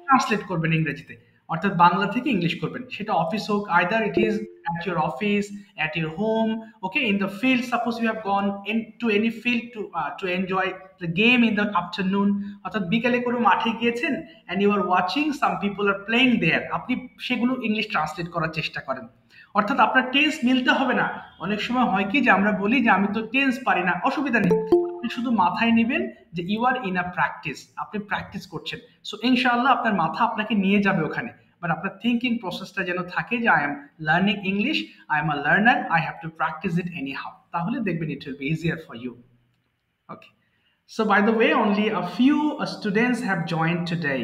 Translate করবেন ইংরেজিতে, অর্থাৎ বাংলা থেকে ইংলিশ করবেন। সেটা অফিস হোক, either it is at your office, at your home, okay, in the field, suppose you have gone into any field to enjoy the game in the afternoon, অর্থাৎ বিকেলে কোনো মাঠে গিয়েছেন and you are watching some people are playing there, আপনি সেগুলো English translate করার চেষ্টা করেন। অর্থাৎ আপনার টেন্স মিলতে হবে না। অনেক সময় হয় কি যে আমরা বলি যে আমি তো টেন্স পারি না, অসুবিধা নেই, আপনি শুধু মাথায় নেবেন যে you are in a practice, আপনি প্র্যাকটিস করছেন। সো ইনশাআল্লাহ আপনার মাথা আপনাকে নিয়ে যাবে ওখানে, বাট আপনার থিঙ্কিং প্রসেসটা যেন থাকে যে I am learning English, I am a learner, I have to practise it anyhow, তাহলে দেখবেন it will be easier for you. Okay, so by the way only a few students have joined today.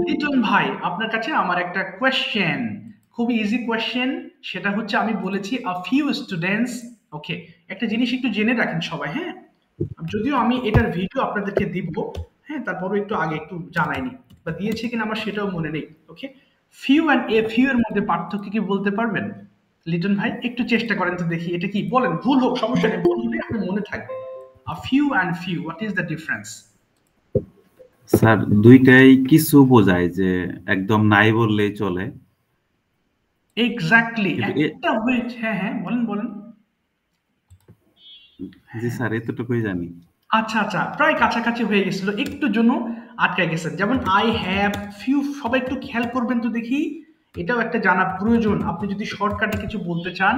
Liton ভাই, আপনার কাছে আমার একটা question, খুবই easy question. সেটা হচ্ছে আমি বলেছি আ ফিউ স্টুডেন্টস। ওকে, একটা জিনিস একটু জেনে রাখেন সবাই, হ্যাঁ, যদিও আমি এটার ভিডিও আপনাদেরকে দিব, হ্যাঁ, তারপরও একটু আগে একটু জানাইনি বা দিয়েছি কিনা আমার সেটাও মনে নেই। ওকে, ফিউ অ্যান্ড এ ফিউ এর মধ্যে পার্থক্য কি বলতে পারবেন? লিটন ভাই একটু চেষ্টা করেন তো দেখি, এটা কি বলেন, ভুল হোক সমস্যা নেই, ভুল হলে আপনার মনে থাকবে। A few and few, what is the difference? Sir দুইটাই কিছু বোঝায়, যে একদম নাই বললেই চলে, এক্স্যাক্টলি, কিন্তু একটা হয়েছে, হ্যাঁ হ্যাঁ বলেন বলেন। জি স্যার এতটুকুই জানি। আচ্ছা আচ্ছা, প্রায় কাছাকাছি হয়ে গেছিল, একটুর জন্য আটকে গেছেন। যেমন আই হ্যাভ ফিউ, সবাই একটু খেয়াল করবেন তো দেখি, এটাও একটা জানা প্রয়োজন। আপনি যদি শর্টকাটে কিছু বলতে চান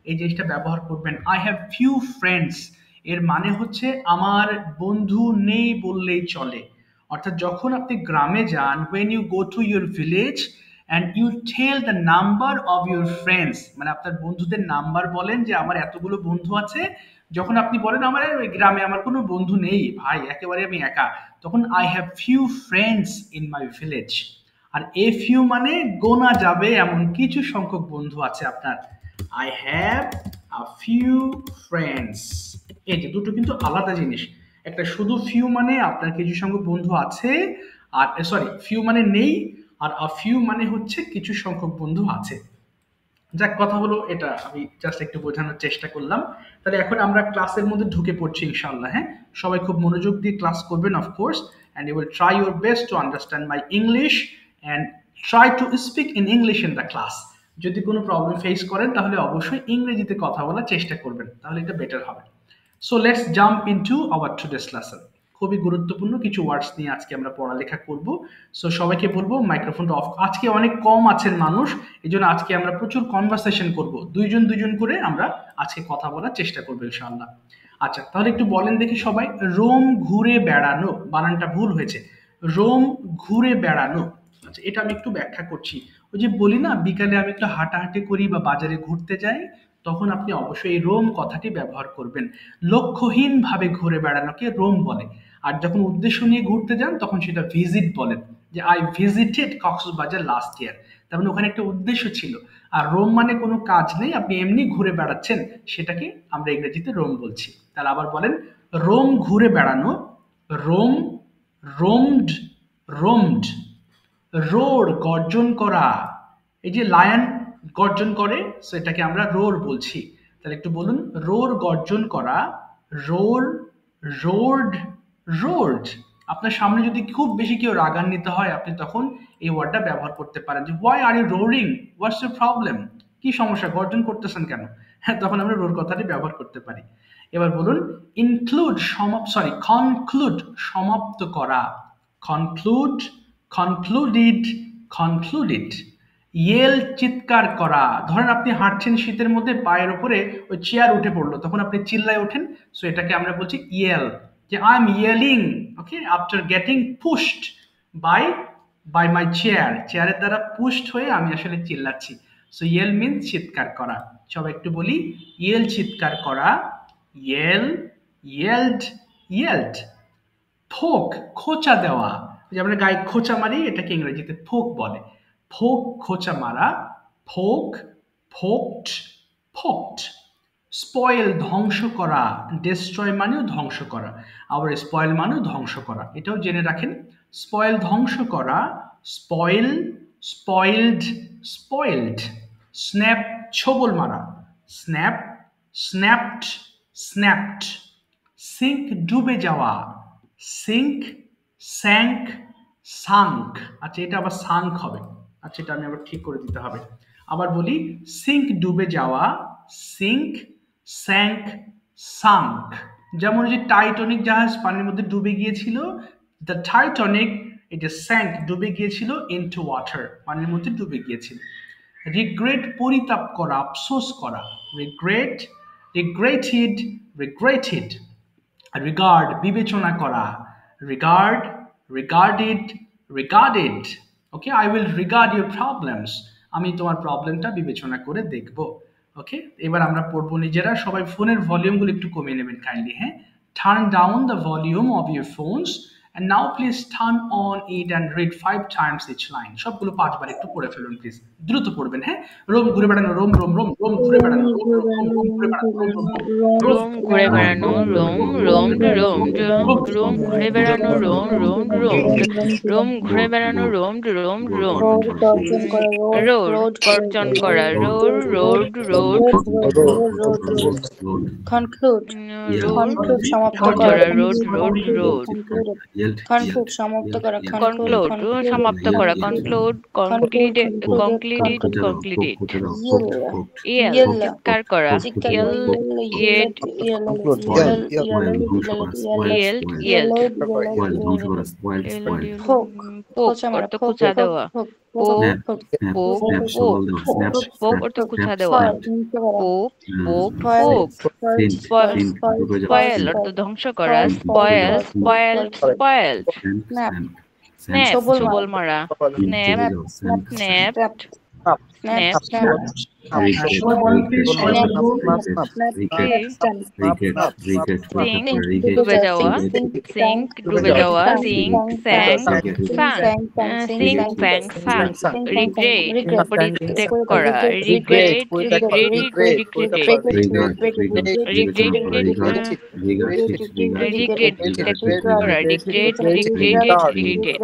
এই জিনিসটা ব্যবহার করবেন। আই হ্যাভ ফিউ ফ্রেন্ডস, এর মানে হচ্ছে আমার বন্ধু নেই বললেই চলে। অর্থাৎ যখন আপনি গ্রামে যান, when you go to your village and you tell the number of your friends, মানে আপনার বন্ধুদের নাম্বার বলেন যে আমার এতগুলো বন্ধু আছে, যখন আপনি বলেন আমার ওই গ্রামে আমার কোনো বন্ধু নেই ভাই, একেবারে আমি একা, তখন I have few friends in my village. আর এ ফিউ মানে গোনা যাবে এমন কিছু সংখ্যক বন্ধু আছে আপনার। I have a few friends, এই যে দুটো কিন্তু আলাদা জিনিস। একটা শুধু ফিউ মানে আপনার কিছু সংখ্যক বন্ধু আছে, আর সরি ফিউ মানে নেই, আর আ ফিউ মানে হচ্ছে কিছু সংখ্যক বন্ধু আছে। যাক, কথা হলো এটা আমি জাস্ট একটু বোঝানোর চেষ্টা করলাম। তাহলে এখন আমরা ক্লাসের মধ্যে ঢুকে পড়ছি ইনশাআল্লাহ, হ্যাঁ, সবাই খুব মনোযোগ দিয়ে ক্লাস করবেন of course, and you will try your best to understand my English and try to speak in English in the class. যদি কোনো প্রবলেম ফেস করেন তাহলে অবশ্যই ইংরেজিতে কথা বলার চেষ্টা করবেন, তাহলে এটা বেটার হবে। So let's jump into hour today's lesson. খুবই গুরুত্বপূর্ণ কিছু ওয়ার্ডস নিয়ে আজকে আমরা পড়ালেখা করব। সো সবাইকে বলবো মাইক্রোফোনটা অফ, আজকে অনেক কম আছেন মানুষ, এই জন্য আজকে আমরা প্রচুর কনভারসেশন করব, দুইজন দুইজন করে আমরা আজকে কথা বলার চেষ্টা করবো ইনশাআল্লাহ। আচ্ছা, তাহলে একটু বলেন দেখি সবাই, রোম ঘুরে বেড়ানো, বানানটা ভুল হয়েছে, রোম ঘুরে বেড়ানো। আচ্ছা, এটা আমি একটু ব্যাখ্যা করছি। ওই যে বলি না বিকালে আমি একটু হাঁটাহাঁটি করি বা বাজারে ঘুরতে যাই, তখন আপনি অবশ্যই এই রোম কথাটি ব্যবহার করবেন। লক্ষ্যহীনভাবে ঘুরে বেড়ানোকে রোম বলে। আর যখন উদ্দেশ্য নিয়ে ঘুরতে যান তখন সেটা ভিজিট বলেন, যে I visited Cox's Bazar last year, তার মানে ওখানে একটা উদ্দেশ্য ছিল। আর রোম মানে কোনো কাজ নেই, আপনি এমনি ঘুরে বেড়াচ্ছেন, সেটাকে আমরা ইংরেজিতে রোম বলছি। তাহলে আবার বলেন, রোম ঘুরে বেড়ানো, রোম, রোমড, রোমড। রোর গর্জন করা, এই যে লায়ন গর্জন করে, সো এটাকে আমরা রোর বলছি। তাহলে একটু বলুন, রোর গর্জন করা, রোর, রোড, রোড। আপনার সামনে যদি খুব বেশি কেউ রাগান্বিত হয় আপনি তখন এই ওয়ার্ডটা ব্যবহার করতে পারেন, যে why are you roaring, what's your problem, কি সমস্যা, গর্জন করতেছেন কেন, হ্যাঁ, তখন আমরা রোর কথাটি ব্যবহার করতে পারি। এবার বলুন, ইনক্লুড, সরি কনক্লুড, সমাপ্ত করা, কনক্লুড, কনক্লুডেড, কনক্লুডেড। ইয়েল, চিৎকার করা, ধরেন আপনি হাঁটছেন শীতের মধ্যে, পায়ের উপরে ওই চেয়ার উঠে পড়লো, তখন আপনি চিল্লায় ওঠেন, সো এটাকে আমরা বলছি ইয়েল, যে I am yelling, okay, after getting pushed by by my chair, চেয়ারের দ্বারা পুশড হয়ে আমি আসলে চিল্লাচ্ছি। সো ইয়েল মিন্স চিৎকার করা। সবাই একটু বলি, ইয়েল চিৎকার করা, ইয়েল, ইয়েলড, ইয়েলড। ফোক খোঁচা দেওয়া, যে আমরা গায়ে খোঁচা মারি এটাকে ইংরেজিতে ফোক বলে, ফোক খোঁচা মারা, ফোক, ফোকড, ফোকড। স্পয়েল ধ্বংস করা, ডেস্ট্রয় মানেও ধ্বংস করা, আবার স্পয়েল মানেও ধ্বংস করা, এটাও জেনে রাখেন। স্পয়েল ধ্বংস করা, স্পয়েল, স্পয়েলড, স্পয়েলড। স্ন্যাপ ছোবল মারা, স্ন্যাপ, স্ন্যাপড, স্ন্যাপড। সিঙ্ক ডুবে যাওয়া, সিঙ্ক, স্যাঙ্ক, সাঙ্ক, আচ্ছা এটা আবার সাঙ্ক হবে, আচ্ছা এটা আমি আবার ঠিক করে দিতে হবে। আবার বলি, সিঙ্ক ডুবে যাওয়া, সিঙ্ক, স্যাঙ্ক, সাঙ্ক। যেমন ওই যে টাইটানিক জাহাজ পানির মধ্যে ডুবে গিয়েছিল, দ্য টাইটানিক, এটা স্যাঙ্ক ডুবে গিয়েছিল ইনটু ওয়াটার, পানির মধ্যে ডুবে গিয়েছিল। রিগ্রেট পরিতাপ করা, আফসোস করা, রিগ্রেট, রিগ্রেটেড, রিগ্রেটেড। রিগার্ড বিবেচনা করা, regard, regarded, regarded. Okay, I will regard your problems, আমি তোমার প্রবলেমটা বিবেচনা করে দেখব। ওকে, এবার আমরা পড়বো নিজেরা, সবাই ফোনের ভলিউমগুলো একটু কমিয়ে নেবেন কাইন্ডলি, হ্যাঁ। Turn down the volume of your phones and now please turn on it and read 5 times each line. সবগুলো 5 বার একটু পড়ে ফেলুন প্লিজ, দ্রুত পড়বেন, হ্যাঁ। রোম ঘুরে বেড়ানো, রোম রোম রোম, রোম ঘুরে বেড়ানো, রোম রোম রোম, রোম ঘুরে বেড়ানো, রোম রোম রোম, রোম ঘুরে বেড়ানো, roam roam roam roam, roam ঘুরে বেড়ানো, রোম রোম রোম, রোম ঘুরে বেড়ানো, রোম রোম রোম। রোড গর্জন করা, road road road. Conclude. Road Conclude সমাপ্ত করা, করা। Road road road. Conclude সমাপ্ত করা। কনক্লুড সমাপ্ত করা, conclude, concluded, concluded, concluded. Yale চিৎকার করা, ইয়েল ইয়েড, ইয়েল ইয়েল। পোক অর্থ খোঁচা দেওয়া, পোক পোক পোক, পোক অর্থ খোঁচা দেওয়া, পোক পোক পোক। স্পয়েল অর্থ ধ্বংস করা, স্পয়েল স্পয়েল স্পয়েল। স্ন্যাপ সবল মারা, স্ন্যাপ স্ন্যাপ স্ন্যাপ। সবাই বলেন প্লিজ, সবাই বলুন। সিঙ্ক ডুবে যাওয়া, সিঙ্ক ডুবে যাওয়া, sink sank sank, sink sank sank. Regret পরিত্যাগ করা, রিগ্রেট রিগ্রেটেড, রিগ্রেট রিগ্রেট ত্যাগ করা, রিগ্রেট রিগ্রেটেড, রিগ্রেটেড।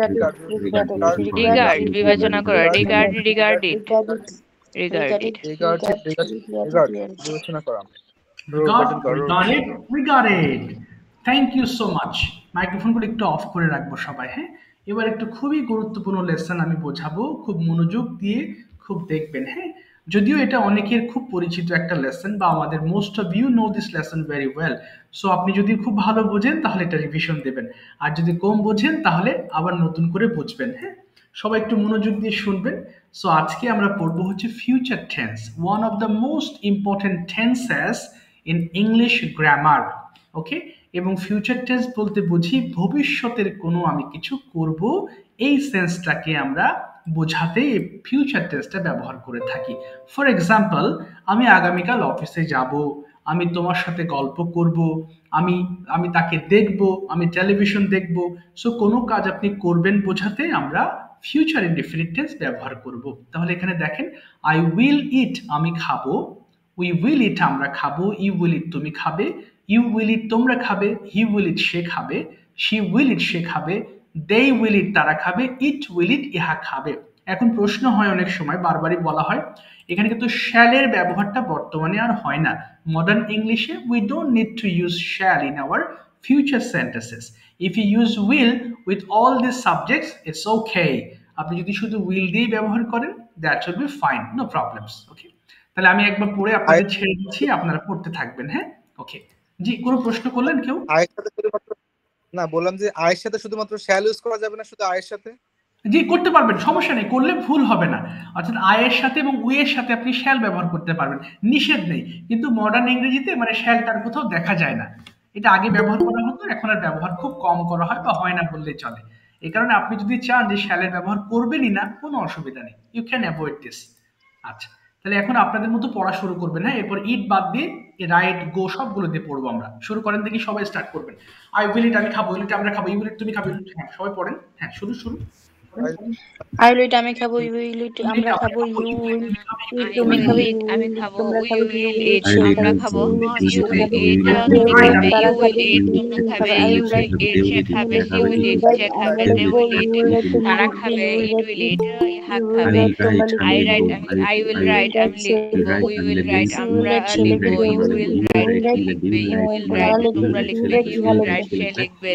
রিগার্ড বিবেচনা করা, রিগার্ড রিগার্ডেড, রিগার্ডেড। বিবেচনা করা। We got it. Thank you so much. মাইক্রোফোনগুলো একটু অফ করে রাখবো সবাই, হ্যাঁ। এবার একটু খুবই গুরুত্বপূর্ণ লেসন আমি বোঝাবো, খুব মনোযোগ দিয়ে খুব দেখবেন, হ্যাঁ। যদিও এটা অনেকের খুব পরিচিত একটা লেসন, বা আমাদের most of you know this lesson very well. So আপনি যদি খুব ভালো বোঝেন তাহলে এটা রিভিশন দেবেন, আর যদি কম বোঝেন তাহলে আবার নতুন করে বুঝবেন, হ্যাঁ। সবাই একটু মনোযোগ দিয়ে শুনবেন। সো আজকে আমরা পড়বো হচ্ছে future tense, one of the most important tenses in English grammar. Okay, এবং ফিউচার টেন্স বলতে বুঝি ভবিষ্যতের কোনো আমি কিছু করব, এই সেন্সটাকে আমরা বোঝাতে এই ফিউচার টেন্সটা ব্যবহার করে থাকি। ফর এক্সাম্পল, আমি আগামীকাল অফিসে যাব, আমি তোমার সাথে গল্প করব, আমি আমি তাকে দেখব, আমি টেলিভিশন দেখব। সো কোনো কাজ আপনি করবেন বোঝাতে আমরা ফিউচার ইনডিফিনিট টেন্স ব্যবহার করব। তাহলে এখানে দেখেন, আই উইল ইট আমি খাবো, উই উইল ইট আমরা খাবো, ইউ উইল ইট তুমি খাবে, ইউ উইল ইট তোমরা খাবে, হি উইল ইট সে খাবে, শি উইল ইট সে খাবে, দে উইল ইট তারা খাবে, ইট উইল ইট ইহা খাবে। এখন প্রশ্ন হয় অনেক সময়, বারবারই বলা হয়, এখানে কিন্তু শ্যালের ব্যবহারটা বর্তমানে আর হয় না। মডার্ন ইংলিশে we don't need to use shall in our future sentences. If you use will with all these subjects, it's okay. আপনি যদি শুধু will দিয়ে ব্যবহার করেন, that should be fine, no problems. Okay, তাহলে আমি একবার পড়ে আপনাদের ছেড়ে দিচ্ছি, আপনারা পড়তে থাকবেন, হ্যাঁ। ওকে, জি, কোনো প্রশ্ন করলেন কেউ? আয়ের সাথে শুধুমাত্র, না বললাম যে আয়ের সাথে শুধুমাত্র শ্যাল ইউজ করা যাবে না, শুধু আয়ের সাথে? জি, করতে পারবেন, সমস্যা নেই, করলে ভুল হবে না। অর্থাৎ আয়ের সাথে এবং উইয়ের সাথে আপনি শ্যাল ব্যবহার করতে পারবেন, নিষেধ নেই। কিন্তু মডার্ন ইংরেজিতে মানে শ্যালটার কোথাও দেখা যায় না। এটা আগে ব্যবহার করা হতো, এখন আর ব্যবহার খুব কম করা হয় বা হয় না বললেই চলে। এই কারণে আপনি যদি চান যে শ্যালের ব্যবহার করবেনই না, কোনো অসুবিধা নেই, ইউ ক্যান অ্যাভয়েড দিস। আচ্ছা, তাহলে এখন আপনাদের মতো পড়া শুরু করবেন, হ্যাঁ। এরপর ইট বাদ দিয়ে রাইট, গো সবগুলো দিয়ে পড়বো আমরা। শুরু করেন দেখি, সবাই স্টার্ট করবেন। আই উইল ইট আমি খাবো, উইল ইট আমরা খাবো, ইউ উইল ইট তুমি খাবে, হ্যাঁ সবাই পড়েন, হ্যাঁ শুরু শুরু। আই উইল ইট আমি খাবো, ইউ উইল ইট আমরা খাবো, ইউ উইল ইট তুমি খাবে, আমি খাবো, তোমরা উই খাবে, উইল ইট আমরা খাবো, ইউ উইল ইট তুমি খাবে, ইউ উইল ইট তোমরা খাবে, ইউ উইল ইট সে খাবে, হি উইল ইট সে খাবে, দে উইল ইট তারা খাবে, ইট উইল ইট ইহা খাবে। I right I will write আমি লিখবো, উই উইল রাইট আমরা লিখবো, ইউ উইল রাইট হি লিখবে, ইউ উইল রাইট তোমরা লিখবে, হি উইল রাইট সে লিখবে,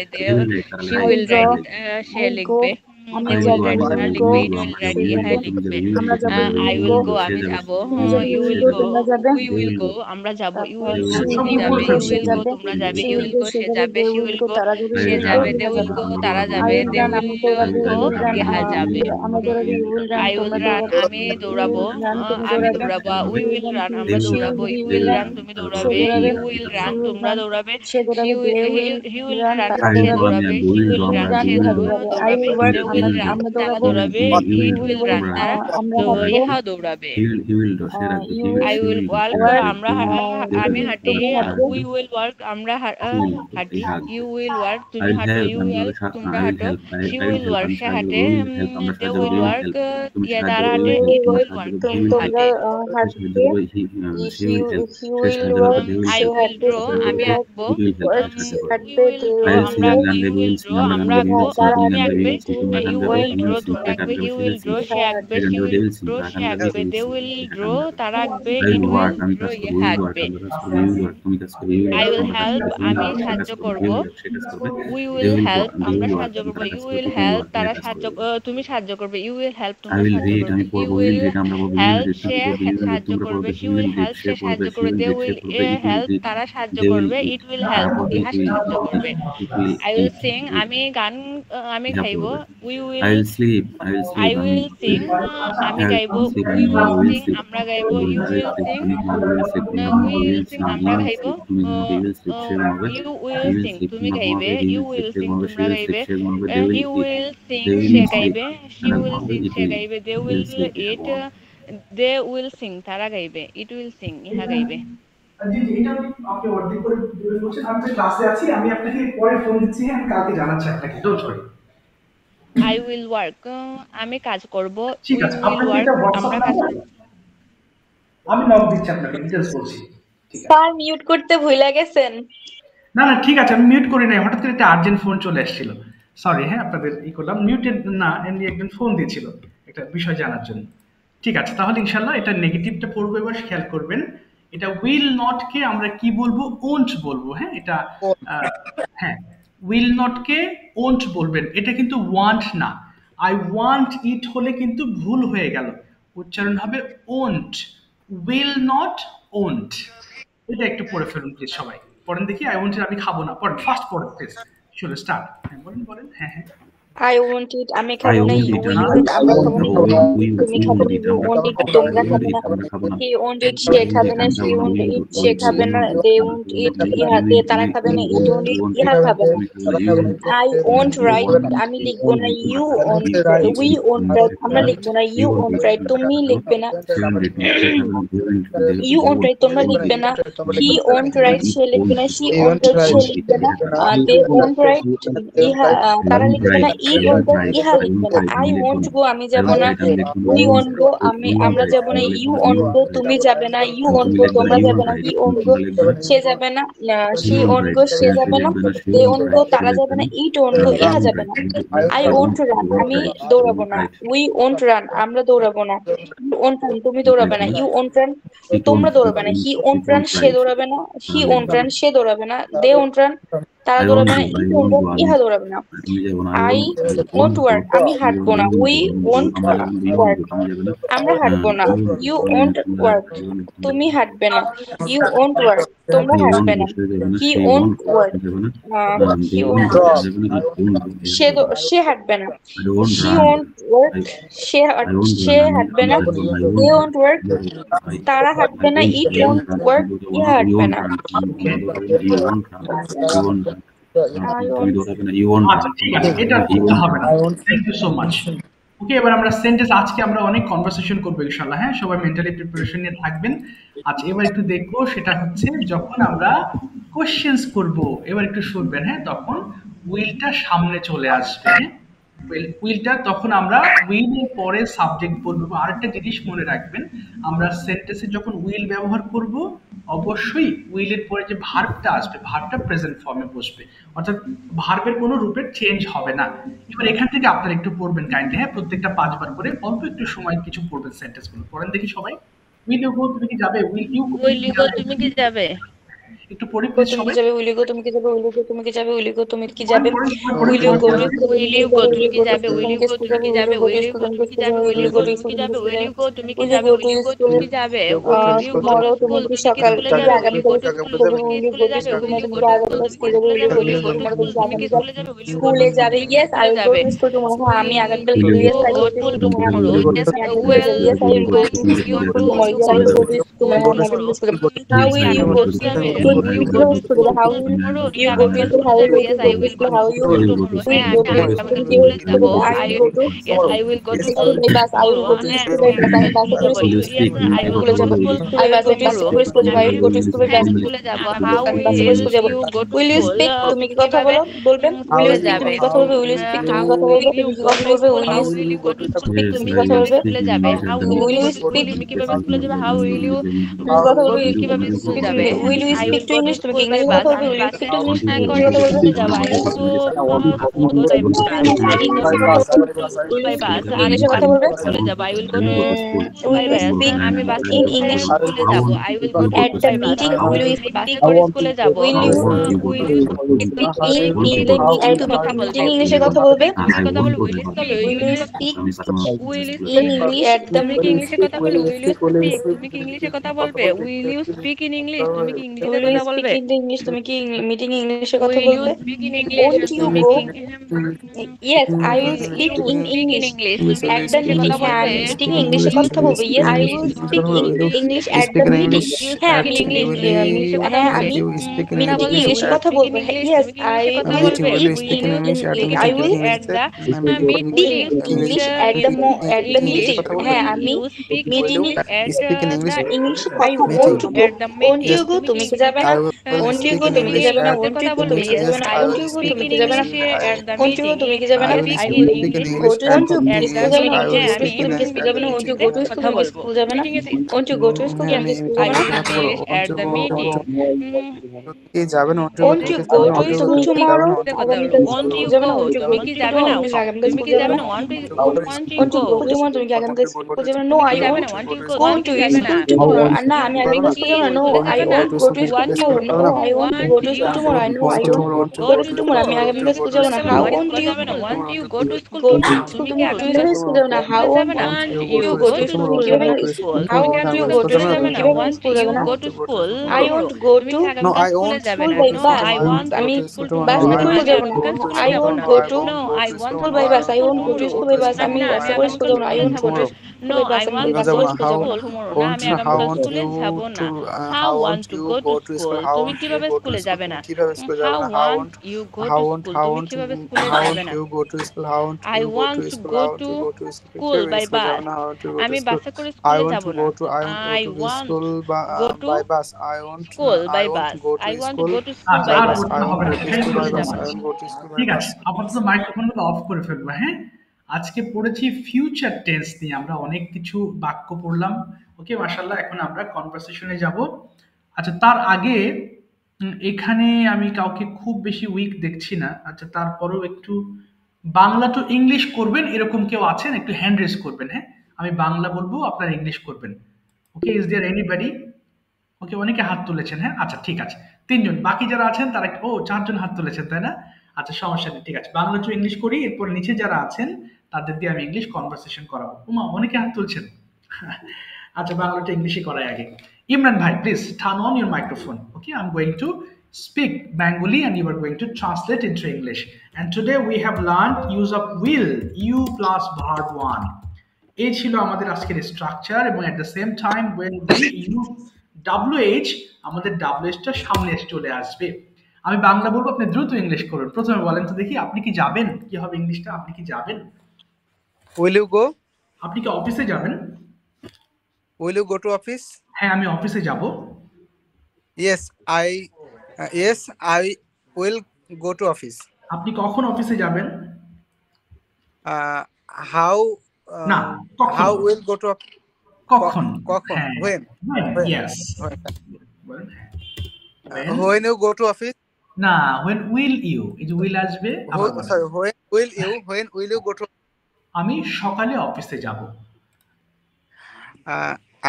শি উইল রাইট সে লিখবে, আমি you যাব will write you ইহা will go লিখবে, it will write আমরা ইহা যাবো, লিখবে। আমরা যাব you I will will go go, আমি যাব, তুমি যাবে you you will will go go, তোমরা যাবে we will go, আমরা যাব, you তারপর will go, she তুমি will যাবে, go you say will go, যাবে তোমরা যাবে, she you will will go go, সে সে যাবে যাবে, they she will will go go, তারা যাবে সে she will go যাবে, they তোমরা will যাবে go, তারা I যাবে, will they run আমি will দৌড়াবো you go, will run ইহা যাবে। আমরা দৌড়াবো you will run I will তোমরা run, দৌড়াবে আমি you দৌড়াবো, will run তুমি আমি দৌড়াবে দৌড়াবো, we you will will run run, she আমরা she দৌড়াবো, will you he will will run, run তুমি সে দৌড়াবে, দৌড়াবে you will run, he will তোমরা run দৌড়াবে, সে দৌড়াবে he will run run, তারা সে দৌড়াবে দৌড়াবে, you he will will go, run, আমরা সে you will go, I দৌড়াবে, will work they will run, আমরা তারা দৌড়াবো দৌড়াবে, you it will will go, run, আমরা তারা আমরা হাঁটবো ইহা দৌড়াবে। he will do, সে রাখবে, you I will will walk, work আমরা আমি হাঁটি, তুমি হাঁটবে we will work, আমরা হাঁটি, you will work, I তুমি will হাঁটো, help, you will, তোমরা I will হাঁটো, help, she I will will help, work, আমি সে সাহায্য হাঁটে, করবো, we will help, আমরা they সাহায্য will করবো, we will work, help, তুমি সাহায্য তারা করবে, হাঁটে, we will it help, will তোমরা সাহায্য work, করবে, he will help, তোমরা সে সাহায্য হাঁটবে করবে, she he will help, he say will সাহায্য work করবে, they will I say help, will হাঁটবে draw, they will আমি work আঁকবো, he will help, work সে সাহায্য she করবে, হাঁটবে they will I draw, will will sing, আমরা আমি work গান you গাইবো, we will will sing, draw, আমরা গান আমরা গাইবো, we আঁকবো, will sing, তারা তুমি তুমি গান হাঁটবে গাইবে, আঁকবে, we will sing, তোমরা গান you গাইবে, will তুমি will draw, sing, তুমি সে গান আঁকবে, গাইবে, he she will will sing, draw, সে আঁকবে, সে গান she গাইবে, they will will sing, draw, তারা সে গান গাইবে, he আঁকবে, will they sing, will সে গান draw, গাইবে, তারা আঁকবে, I it will will work, আমি draw, কাজ ইয়ে করবো, we will work, আঁকবে। আমরা কাজ করবো, we will work, তুমি কাজ করবে, you will I work, will তোমরা কাজ help, করবে, তুমি আমি work, সে কাজ সাহায্য করবে, করব, he will work, সে কাজ করবে, we they will will help, work, they আমরা will work, সাহায্য করব, তারা কাজ you করবে, will তুমি help, work, তুমি তারা কাজ সাহায্য করবে, তুমি সাহায্য করবে, you will help, I তোমরা will সাহায্য read, করবে, আমি you পড়বো, we will will read, আমরা পড়বো, you will help, read, সে তুমি পড়বে, you will read, সাহায্য তোমরা করবে, পড়বে, she he will will read, help, সে সে পড়বে, সাহায্য she করবে, will they read, say will পড়বে, it will help, read, তারা সাহায্য they will করবে, eat, it will তারা help, পড়বে, ইহা it will সাহায্য করবে। it will I will eat, sing, eat, আমি গান আমি ইহা গাইবো, পড়বে, we I will will sleep, I will I sleep, আমি will sing, আমি I will গাইবো, sleep, we আমি will ঘুমাবো, we will sing, sleep, আমরা গাইবো, বলি, you I will will sleep, sing, তুমি ঘুমাবো, we will sleep, তোমরা we ঘুমাবো, we will will sing, sleep, আমরা he will গাইবো, sleep, তুমি ঘুমাবে, we will sleep, সে ঘুমাবে, you he will will sing, sleep, তুমি তোমরা গাইবে, ঘুমাবে, he you will sleep, will say sing, ঘুমাবে, she তোমরা will sleep, গাইবে, সে ঘুমাবে, they will he eat, will sing, they will say sleep, গাইবে, she তারা will ঘুমাবে, sing, it সে will গাইবে, they will will sleep, ইহা eat, ঘুমাবে। they will sing, তারা গাইবে, it will sing, ইহা গাইবে। জি জি এটা আপনি অর্ধেক করে দূরে বলছেন আমি তো ক্লাসে আছি আমি আপনাকে পরে ফোন দিচ্ছি হ্যাঁ আমি কালকে জানাচ্ছি আপনাকে don't worry I will work, আমি কাজ করব, ঠিক we আছে will আপনার কি work, এটা হোয়াটসঅ্যাপ আমরা কাজ নাম্বার করব। আমি নক দিচ্ছি আপনাকে ডিটেলস বলছি ঠিক আছে স্যার মিউট করতে ভুলে গেছেন না না ঠিক আছে আমি মিউট করি নাই হঠাৎ করে একটা আর্জেন্ট ফোন চলে এসেছিল সরি হ্যাঁ আপনাদের করলাম মিউটেড না এমনি একজন ফোন দিয়েছিল একটা বিষয় জানার জন্য ঠিক আছে তাহলে ইনশাল্লাহ এটা নেগেটিভটা পড়বো এবার খেয়াল করবেন এটা উইল নট কে আমরা কি বলবো ওন্ট বলবো হ্যাঁ এটা হ্যাঁ উইল নট কে ওন্ট বলবেন এটা কিন্তু ওয়ান্ট না আই ওয়ান্ট ইট হলে কিন্তু ভুল হয়ে গেল উচ্চারণ হবে ওন্ট উইল নট ওন্ট এটা একটু পড়ে ফেলুন প্লিজ সবাই পড়েন দেখি আই ওয়ান্ট আমি খাবো না পড়েন ফার্স্ট পড়েন প্লিজ শুরু স্টার্ট হ্যাঁ বলেন বলেন হ্যাঁ হ্যাঁ I want it আমি I খাবো না owned you it, will আমরা eat আমরা খাবো খাবো না, না we তুমি খাবে owned না it, you আমরা want খাবো it না, তোমরা we owned খাবে it, না আমরা খাবো না, he want it we say owned খাবে it, না আমি she খাবো না, want we it সে খাবে না they want it ইহা তে তারা খাবে না it want it ইহা খাবে না I won't write আমি লিখবো না you won't we won't write আমরা লিখবো না you won't write তুমি লিখবে না you won't write তোমরা লিখবে না he won't write সে লিখবে না she won't write সে লিখবে না they won't write ইহা তারা লিখবে না it won't write ইহা লিখবে না I won't go আমি যাব না we won't go আমরা যাব না you won't go তুমি যাবে না you won't go তোমরা যাবে না he won't go সে যাবে না she won't go সে যাবে না they won't go তারা যাবে না it won't go ইহা যাবে না I won't run আমি দৌড়াবো না we won't run আমরা দৌড়াবো না you won't run তুমি দৌড়াবে না you won't run তোমরা দৌড়াবে না he won't run সে দৌড়াবে না he won't run সে দৌড়াবে না they won't run তারা দৌড়াবে না it won't run ইহা দৌড়াবে না I won't work আমি হাঁটবো না we won't work আমরা হাঁটবো না you won't work তুমি হাঁটবে না you won't work তোমরা হাঁটবে না he won't work he won't সে হাঁটবে না she won't work সে হাঁটবে না they won't work তারা হাঁটবে না it won't work ইহা হাঁটবে না আচ্ছা ঠিক আছে এটা করতে হবে না thank you so much okay এবার আমরা সেন্টেন্স আজকে আমরা অনেক কনভারসেশন করবো ইনশাআল্লাহ হ্যাঁ সবাই মেন্টালি প্রিপারেশন নিয়ে থাকবেন আচ্ছা এবার একটু দেখবো সেটা হচ্ছে যখন আমরা কোশ্চেন্স করব এবার একটু শুনবেন হ্যাঁ তখন উইলটা সামনে চলে আসবে উইলটা তখন আমরা উইলের পরে সাবজেক্ট বলবো আরেকটা জিনিস মনে রাখবেন আমরা সেন্টেন্সে যখন উইল ব্যবহার করব অবশ্যই উইলের পরে যে ভার্বটা আসবে ভার্বটা প্রেজেন্ট ফর্মে বসবে অর্থাৎ ভার্বের কোনো রূপের চেঞ্জ হবে না এবার এখান থেকে আপনারা একটু পড়বেন কাইন্ডলি হ্যাঁ প্রত্যেকটা 5 বার করে অল্প একটু সময় কিছু পড়বেন সেন্টেন্সগুলো পড়েন দেখি সবাই উইল ইউ গো তুমি কি যাবে উইল ইউ তুমি কি যাবে একটু পড়ি প্লিজ তুমি কি সবাই। যাবে উইল ইউ গো, তুমি কি যাবে উইল ইউ গো, তুমি কি যাবে উইল ইউ গো, তুমি কি যাবে পড়েন, will you go to will you go তুমি কি যাবে, উইল ইউ গো তুমি কি যাবে, উইল ইউ গো তুমি কি যাবে, উইল ইউ গো তুমি কি যাবে, উইল ইউ গো তুমি কি যাবে, উইল ইউ গো তুমি কি যাবে, will you go to tomorrow তুমি স্কুল কি তুমি কি সকাল স্কুলে তুমি যাবে, উইল ইউ গো আগামীকাল টু স্কুল স্কুল যাবে, তুমি কি উইল ইউ স্কুলে গো টু যাবে, স্কুল, উইল ইউ তুমি গো কি টু স্কুল আগামীকাল তুমি কি স্কুল যাবে, স্কুলে উইল ইউ যাবে, go will to you go school, to তোমার তুমি স্কুল তুমি কি আগামীকাল স্কুলে যাবে, উইল ইউ গো স্কুলে টু যাবে, স্কুল তুমি কি ইয়েস আই স্কুলে উইল গো যাবে, টু স্কুল টুমরো, হ্যাঁ আমি আগামীকাল will school, you yes I go will to to school tomorrow, tomorrow, yes আমি আগামীকাল ওয়েল যাবে, yes I will go to you school to tomorrow, yes I school will go to school, tomorrow, হ্যাঁ আমি tomorrow, আগামীকাল school যাবে, তুমি how কি will you go আগামীকাল টু স্কুল যাবে, স্কুল, উইল ইউ তুমি গো কিভাবে টু স্কুল যাবে, হাউ স্কুল উইল টুমরো, তুমি ইউ গো টু আগামীকাল স্কুল, স্কুল হাউ উইল যাবে, you yes go I to will school, go to how you school tomorrow, will হ্যাঁ go আমি two আগামীকাল তুমি কিভাবে স্কুলে স্কুল যাব, যাবে, I I will go to yes I will go to school by bus, I will tomorrow, go to হ্যাঁ school আমি বাই বাস, আমি আগামীকাল বাসে স্কুলে করে যাব, স্কুল ইয়েস আই উইল স্কুলে গো যাব, টু স্কুল বাই বাস আমি বাসে টুমরো, করে স্কুল যাবো, I will go to school by হ্যাঁ বাস, স্কুলে যাব, হাউ আমি বাসে করে উইল স্কুল যাব, you go to will you school speak, তুমি কি কথা কিভাবে বলো বলবেন, উইল ইউ স্কুলে স্পিক, যাবে, তুমি কি কথা বলবে, উইল ইউ স্পিক, তুমি হাউ কি কথা উইল বলবে, ইউ তুমি কি গো কথা টু বলবে, school, will how you will you go to school, speak, তুমি তুমি কি কথা কিভাবে বলবে, স্কুলে যাবে, how will will you you go to school, speak, তুমি কিভাবে স্কুলে যাবে, হাউ উইল ইউ তুমি কথা গো বলবে, টু কিভাবে স্কুল স্পিক টু যাবে, will you I speak will to go to English, তুমি কি স্কুল বাই ইংলিশে বাস, কথা বলবে, আমি উইল ইউ বাসে স্পিক টু ইংলিশ, তুমি কি করে কথা বলবে, স্কুলে যাব, I will to go by bus, I will go to school by bus, তুমি আমি ইংলিশে কথা বাসে বলবে, করে স্কুলে যাব, I will go to school will by you bus, speak আমি বাসে ইন করে ইংলিশ স্কুলে যাব, I will go to at school the by bus, meeting, আমি উইল ইউ মিটিং করে স্কুলে যাব, will you will speak you in তুমি at কি the কথা বলবে, meeting ইংলিশে কথা বলবে, তুমি কি কথা বলবে, will speak, will you speak will in speak, English at the তুমি কি ইংলিশে কথা বলবে, উইল ইউ স্পিক, তুমি কি ইংলিশে কথা বলবে, will you speak in English, তুমি কি ইংলিশে will you কথা speak বলবে, in the English, তুমি কি মিটিং ইংলিশে কথা উইল ইউ বলবে, speak in English, won't you তুমি go, কি yes I will will speak you in speak in English English, তুমি at কি the ইংলিশে meeting, কথা হ্যাঁ বলবে, আমি মিটিং এ ইংলিশে কথা বলবো, yes I will speak in English at the meeting, you হ্যাঁ স্পিক আমি ইন ইংলিশ, তুমি কি ইংলিশে কথা হ্যাঁ বলবে, আমি কথা মিটিং বলবে, ইংলিশে উইল কথা স্পিক ইন বলবো, ইংলিশ, yes তুমি কি I ইংলিশে কথা will বলবে, speak will in you I will at the speak meet at the at the English, meeting, হ্যাঁ will আমি you speak meeting at the ইংলিশে I কথা will won't you go, at the won't meeting, you go, তুমি কি যাবে না, won't you go, তুমি কি যাবে না, ইংলিশে won't you কথা go, বলবে, তুমি কি yes যাবে না, I won't will you go, speak তুমি in কি যাবে না, English at the won't you go, meeting, তুমি কি যাবে না, yes I I will will English go to at school, at the school যাবে না, meeting, won't you হ্যাঁ go to আমি school, তুমি কি স্কুল যাবে না, won't you মিটিংতে go to school, কথা তুমি কি বলবো, স্কুল যাবে না, মিটিংয়ে won't you go to school, তুমি কি স্কুল I যাবে না, will speak English at the meeting, won't you go to school tomorrow, আগামীকাল want স্কুল you যাবে go, না, won't you go তুমি to কি school যাবে tomorrow, না, তুমি কি আগামীকাল তুমি স্কুল কি যাবে যাবে না, না, want you won't you go, go tomorrow, তুমি কি আগামীকাল স্কুল যাবে না, no তুমি কি I যাবে না, won't want you go, go তুমি to কি যাবে না, school tomorrow, আর না আমি তুমি আগামীকাল কি স্কুল যাবে না, no স্কুলে I যাবে না, won't go to school want you tomorrow, no I won't go to school tomorrow, I know I won't go to school tomorrow, আমি আগামীকাল স্কুল যাবে না, how won't you want you go to school go to tomorrow, school তুমি কি tomorrow, তুমি আগামীকাল কিভাবে school যাবে না, how যাবে won't না, you go to school, তুমি কিভাবে স্কুল, how তুমি কি won't you আগামীকাল go to স্কুলে school, যাবে তুমি না, কিভাবে want স্কুল you যাবে না, go to school, I won't go তুমি to কি আগামীকাল স্কুলে যাবে school না, by no bus, I want আমি school বাস tomorrow, করে আমি যাব না, আগামীকাল স্কুলে I যাব won't না, go to no I want school to by go to bus, I school won't go to tomorrow, school by bus, আমি না বাসে আমি করে স্কুল আগামীকাল যাব না, I স্কুলে won't যাব go না, to no school by bus, I আমি want to বাসে go করে to স্কুল যাব না, school tomorrow, না আমি আগামীকাল স্কুলে যাব না, how want to go to school, তুমি কিভাবে স্কুলে যাবে না, how want you go to school, তুমি কিভাবে স্কুলে যাবে না, I want to go to school by bus, আমি বাসে করে স্কুলে যাব না, I want go to school by bus, I want go to school আচ্ছা by আর bus, বলতে আমি হবে না, বাসে করে থ্যাংক ইউ স্কুলে সো যাব মাচ। না, ঠিক আছে, আপাতত মাইক্রোফোনগুলো অফ করে ফেলবো। হ্যাঁ, আজকে পড়েছি ফিউচার টেন্স নিয়ে, আমরা অনেক কিছু বাক্য পড়লাম। ওকে, মাশাআল্লাহ, এখন আমরা কনভারসেশনে যাব। আচ্ছা, তার আগে এখানে আমি কাউকে খুব বেশি উইক দেখছি না। আচ্ছা, তারপরেও একটু বাংলা টু ইংলিশ করবেন এরকম কেউ আছেন? একটু হ্যান্ড রেজ করবেন। হ্যাঁ, আমি বাংলা বলবো, আপনারা ইংলিশ করবেন। ওকে, ইজ দেয়ার এনিবডি? ওকে, অনেকে হাত তুলেছেন। হ্যাঁ, আচ্ছা ঠিক আছে, তিনজন। বাকি যারা আছেন তারা ও চারজন হাত তুলেছেন, তাই না? আচ্ছা, সমস্যা নেই, ঠিক আছে, বাংলা টু ইংলিশ করি, এরপর নিচে যারা আছেন তাদের দিয়ে আমি ইংলিশ কনভারসেশন করাবো। ওমা, অনেকে হাত তুলছেন। আচ্ছা, বাংলা টু ইংলিশই করাই আগে। ইমরান ভাই, please turn on your microphone. Okay, I am going to speak Bengali and you are going to translate into English. And today we have learned use of will, you plus verb 1. এই ছিল আমাদের আজকের structure, এবং at the same time when we use WH, আমাদের WH টা সামনে এসে চলে আসবে। আমি বাংলা বলবো, আপনি দ্রুত ইংলিশ করুন। প্রথমে বলেন তো দেখি, আপনি কি যাবেন? কি হবে ইংলিশটা? আপনি কি যাবেন? Will you go? আপনি কি অফিসে যাবেন? Will you go to office? হ্যাঁ, আমি অফিসে যাব। Yes, I will go to office. আপনি কখন অফিসে যাবেন? How? না, কখন? How will go to office? কখন? কখন? হ্যাঁ, When? yes. বলেন, হ্যাঁ। When you go to office? না, when will you, এই যে will আসবে, আবার বলেন। Sorry, when will you go to? আমি সকালে অফিসে যাব।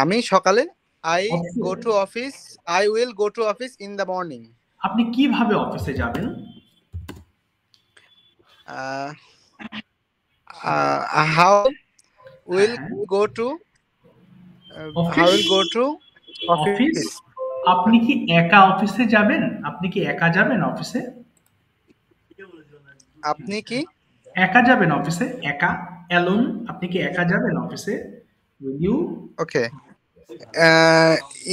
আমি সকালে I go to office. I will go to office in the morning. আপনি কিভাবে অফিসে যাবেন? How will হ্যাঁ, go to office. how will go to office. office? আপনি কি একা অফিসে যাবেন? আপনি কি একা যাবেন অফিসে? আপনি কি একা যাবেন অফিসে? একা, অ্যালোন। আপনি কি একা যাবেন অফিসে? Will you? okay?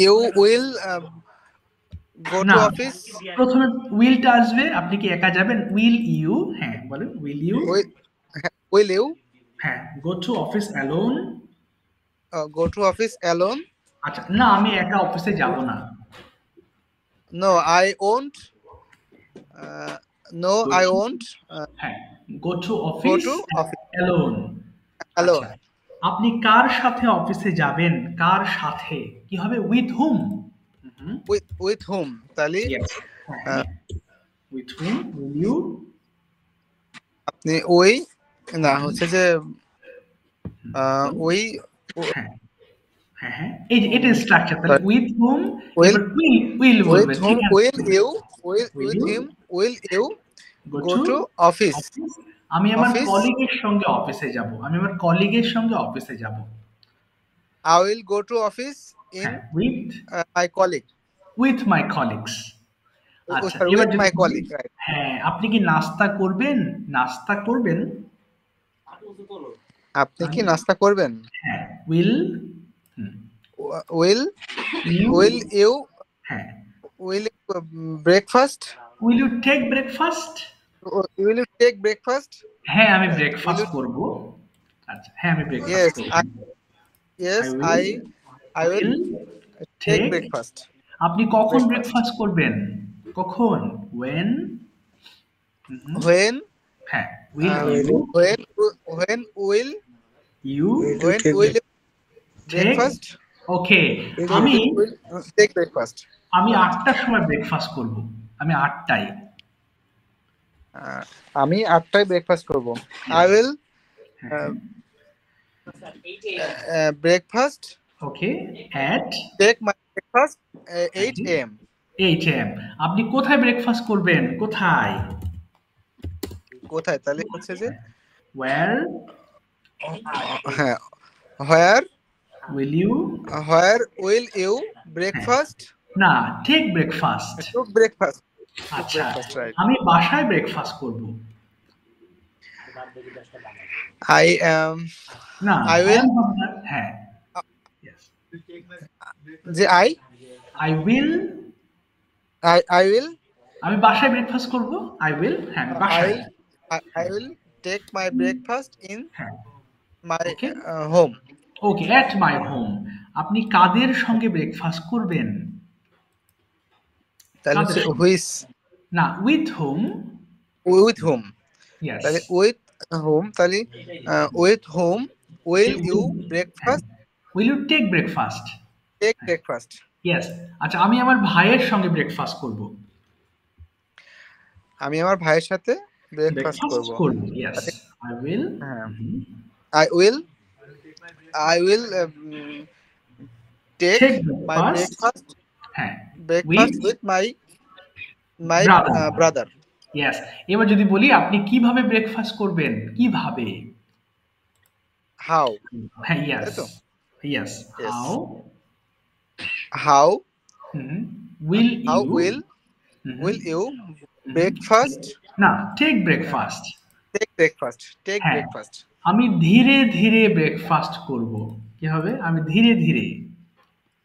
You will go to না, office. প্রথমে উইলটা আসবে। আপনি কি একা যাবেন? Will you? হ্যাঁ, বলেন will you? Will you হ্যাঁ, go to office alone? go to office alone? আচ্ছা, না আমি একা অফিসে যাব না। No, I won't. No, Go I to- won't হ্যাঁ, go to go office to office alone. alone. আচ্ছা, আপনি কার সাথে অফিসে যাবেন? কার সাথে? কি হবে? with whom? With whom? তাহলে Yes. হ্যাঁ, with whom will you? আপনি ওই না হচ্ছে যে ওই হ্যাঁ, হ্যাঁ, হ্যাঁ। এই যে এটা স্ট্রাকচার। তাহলে with whom Will- এবার will with বলবেন। whom ঠিক আছে? will you with you him will you go go to office? office? আমি আমার Office? কলিগের সঙ্গে অফিসে যাব। আমি আমার কলিগের সঙ্গে অফিসে যাব। I will go to office in হ্যাঁ, with my colleague. my colleagues. আচ্ছা, Sorry, এবার with যদি my বলি, colleague, right? হ্যাঁ, আপনি কি নাস্তা করবেন? নাস্তা করবেন? আপনি কি নাস্তা করবেন? হ্যাঁ, will Will you? you হ্যাঁ, breakfast? will you take breakfast? Will you take breakfast? হ্যাঁ, আমি ব্রেকফাস্ট করব। আচ্ছা, হ্যাঁ, আমি ব্রেকফাস্ট Yes, করব। yes, I will take take breakfast. আপনি কখন Breakfast. ব্রেকফাস্ট করবেন? কখন? when? When হ্যাঁ, will when you? when will You when will you take? breakfast? ওকে, আমি Will take breakfast. 8টার সময় ব্রেকফাস্ট করব। আমি 8টায়। আমি 8টায় ব্রেকফাস্ট করব। I will breakfast. Okay, at Take my breakfast 8 a.m. 8 am. আপনি কোথায় ব্রেকফাস্ট করবেন? কোথায়? কোথায়? তাহলে হচ্ছে যে Where হ্যাঁ where will you? will you breakfast? না, take breakfast. Took breakfast. আচ্ছা, breakfast, right. আমি বাসায় ব্রেকফাস্ট করব। I am না, I will am হবে না। হ্যাঁ, yes. যে I will I will আমি বাসায় ব্রেকফাস্ট করব। I will হ্যাঁ, আমি বাসায়। I will take my breakfast in হ্যাঁ, my Okay. home. Okay, at my home. আপনি কাদের সঙ্গে ব্রেকফাস্ট করবেন? তাহলে কাদের হচ্ছে সঙ্গে? with না, with whom? whom Yes. তাহলে with whom তাহলে with whom will you breakfast? Will you take breakfast? Take breakfast. Yes. আচ্ছা, আমি আমার ভাইয়ের সঙ্গে ব্রেকফাস্ট করব। আমি আমার ভাইয়ের সাথে ব্রেকফাস্ট ব্রেকফাস্ট করব। করব। Yes. I will. হ্যাঁ I will take Take my breakfast. হ্যাঁ, breakfast with my Brother. brother. Yes. এবার যদি বলি আপনি কিভাবে ব্রেকফাস্ট করবেন? কিভাবে? How হ্যাঁ, yes. তাই তো? Yes. Yes. How? How Will how you? will you breakfast? না, take breakfast. Take breakfast. Take হ্যাঁ। breakfast. আমি ধীরে ধীরে ব্রেকফাস্ট করব। কি হবে? আমি ধীরে ধীরে।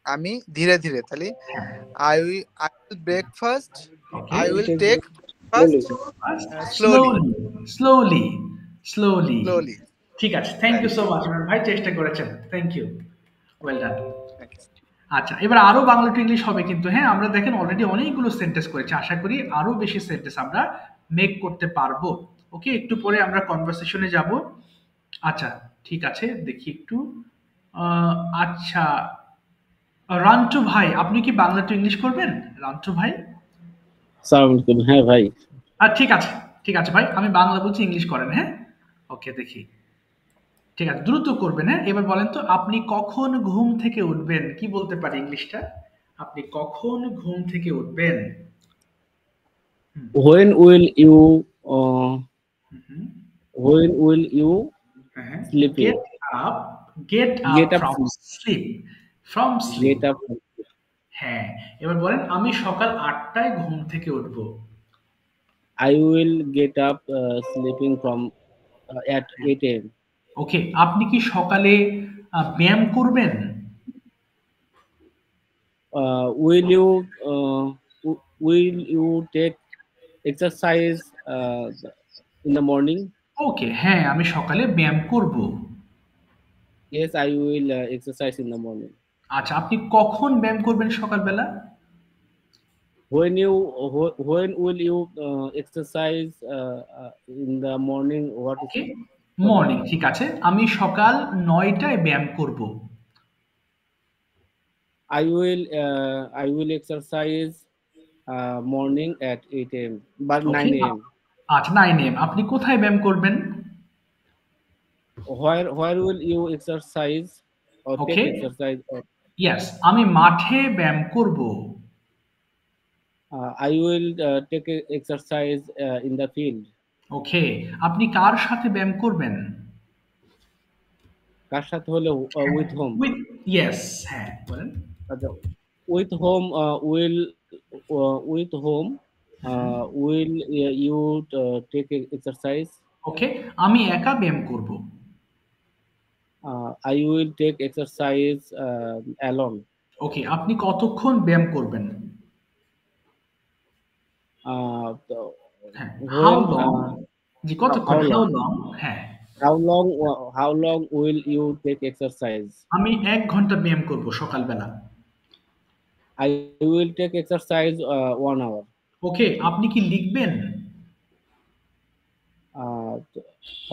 আমি ধীরে ধীরে তাহলে I will breakfast. Okay. I will take breakfast slowly. Slowly. Slowly. ঠিক আছে, থ্যাংক ইউ সো মাচ। আমার ভাই চেষ্টা করেছেন, থ্যাংক ইউ, ওয়েল ডান। আচ্ছা, এবার আরো বাংলা টু ইংলিশ হবে কিন্তু। হ্যাঁ, আমরা দেখেন অলরেডি অনেকগুলো সেন্টেন্স করেছি। আশা করি আরো বেশি সেন্টেন্স আমরা মেক করতে পারবো। ওকে, একটু পরে আমরা কনভারসেশনে যাব। আচ্ছা, ঠিক আছে, দেখি একটু। আচ্ছা, রান্টু ভাই, আপনি কি বাংলা টু ইংলিশ করবেন? রান্টু ভাই, হ্যাঁ ভাই। ঠিক আছে ভাই, আমি বাংলা বলছি, ইংলিশ করেন। হ্যাঁ, ওকে, দেখি। ঠিক আছে, দ্রুত করবেন। হ্যাঁ, এবার বলেন তো আপনি কখন ঘুম থেকে উঠবেন? কি বলতে পারি ইংলিশটা? আপনি কখন ঘুম থেকে উঠবেন? When will you হুম, when will you হ্যাঁ, sleeping? Get up Get up. From sleep. From sleep. Get up. হ্যাঁ, এবার বলেন আমি সকাল 8টায় ঘুম থেকে উঠবো। I will get up sleeping from at 8 a.m. ওকে, আপনি কি সকালে ব্যায়াম করবেন? Will you take exercise in the morning? ওকে, হ্যাঁ আমি সকালে ব্যায়াম করব। Yes, I will exercise in the morning. আচ্ছা, আপনি কখন ব্যায়াম করবেন সকালবেলা? When will you exercise in the morning? What is okay, morning, ঠিক আছে। আমি সকাল 9টায় ব্যায়াম করব। I will exercise morning at 8 a.m. but okay, 9 a.m. আচ্ছা 9 AM। আপনি কোথায় ব্যায়াম করবেন? Where will you exercise or take okay, exercise? Yes, আমি মাঠে ব্যায়াম করব। I will take exercise in the field. ওকে, আপনি কার সাথে ব্যায়াম করবেন? কার সাথে হলে with whom? উইথ, ইয়েস, হ্যাঁ বলেন। আচ্ছা, with whom will you take exercise? ওকে, আমি একা ব্যায়াম করব। I will take exercise alone. ওকে, আপনি কতক্ষণ ব্যায়াম করবেন? হ্যাঁ, হাউ When লং, জি কতক্ষণ, how হাউ long? লং, হ্যাঁ। How long will you take exercise? আমি 1 ঘন্টা ব্যায়াম করব সকালবেলা। I will take exercise 1 hour. ওকে, আপনি কি লিখবেন?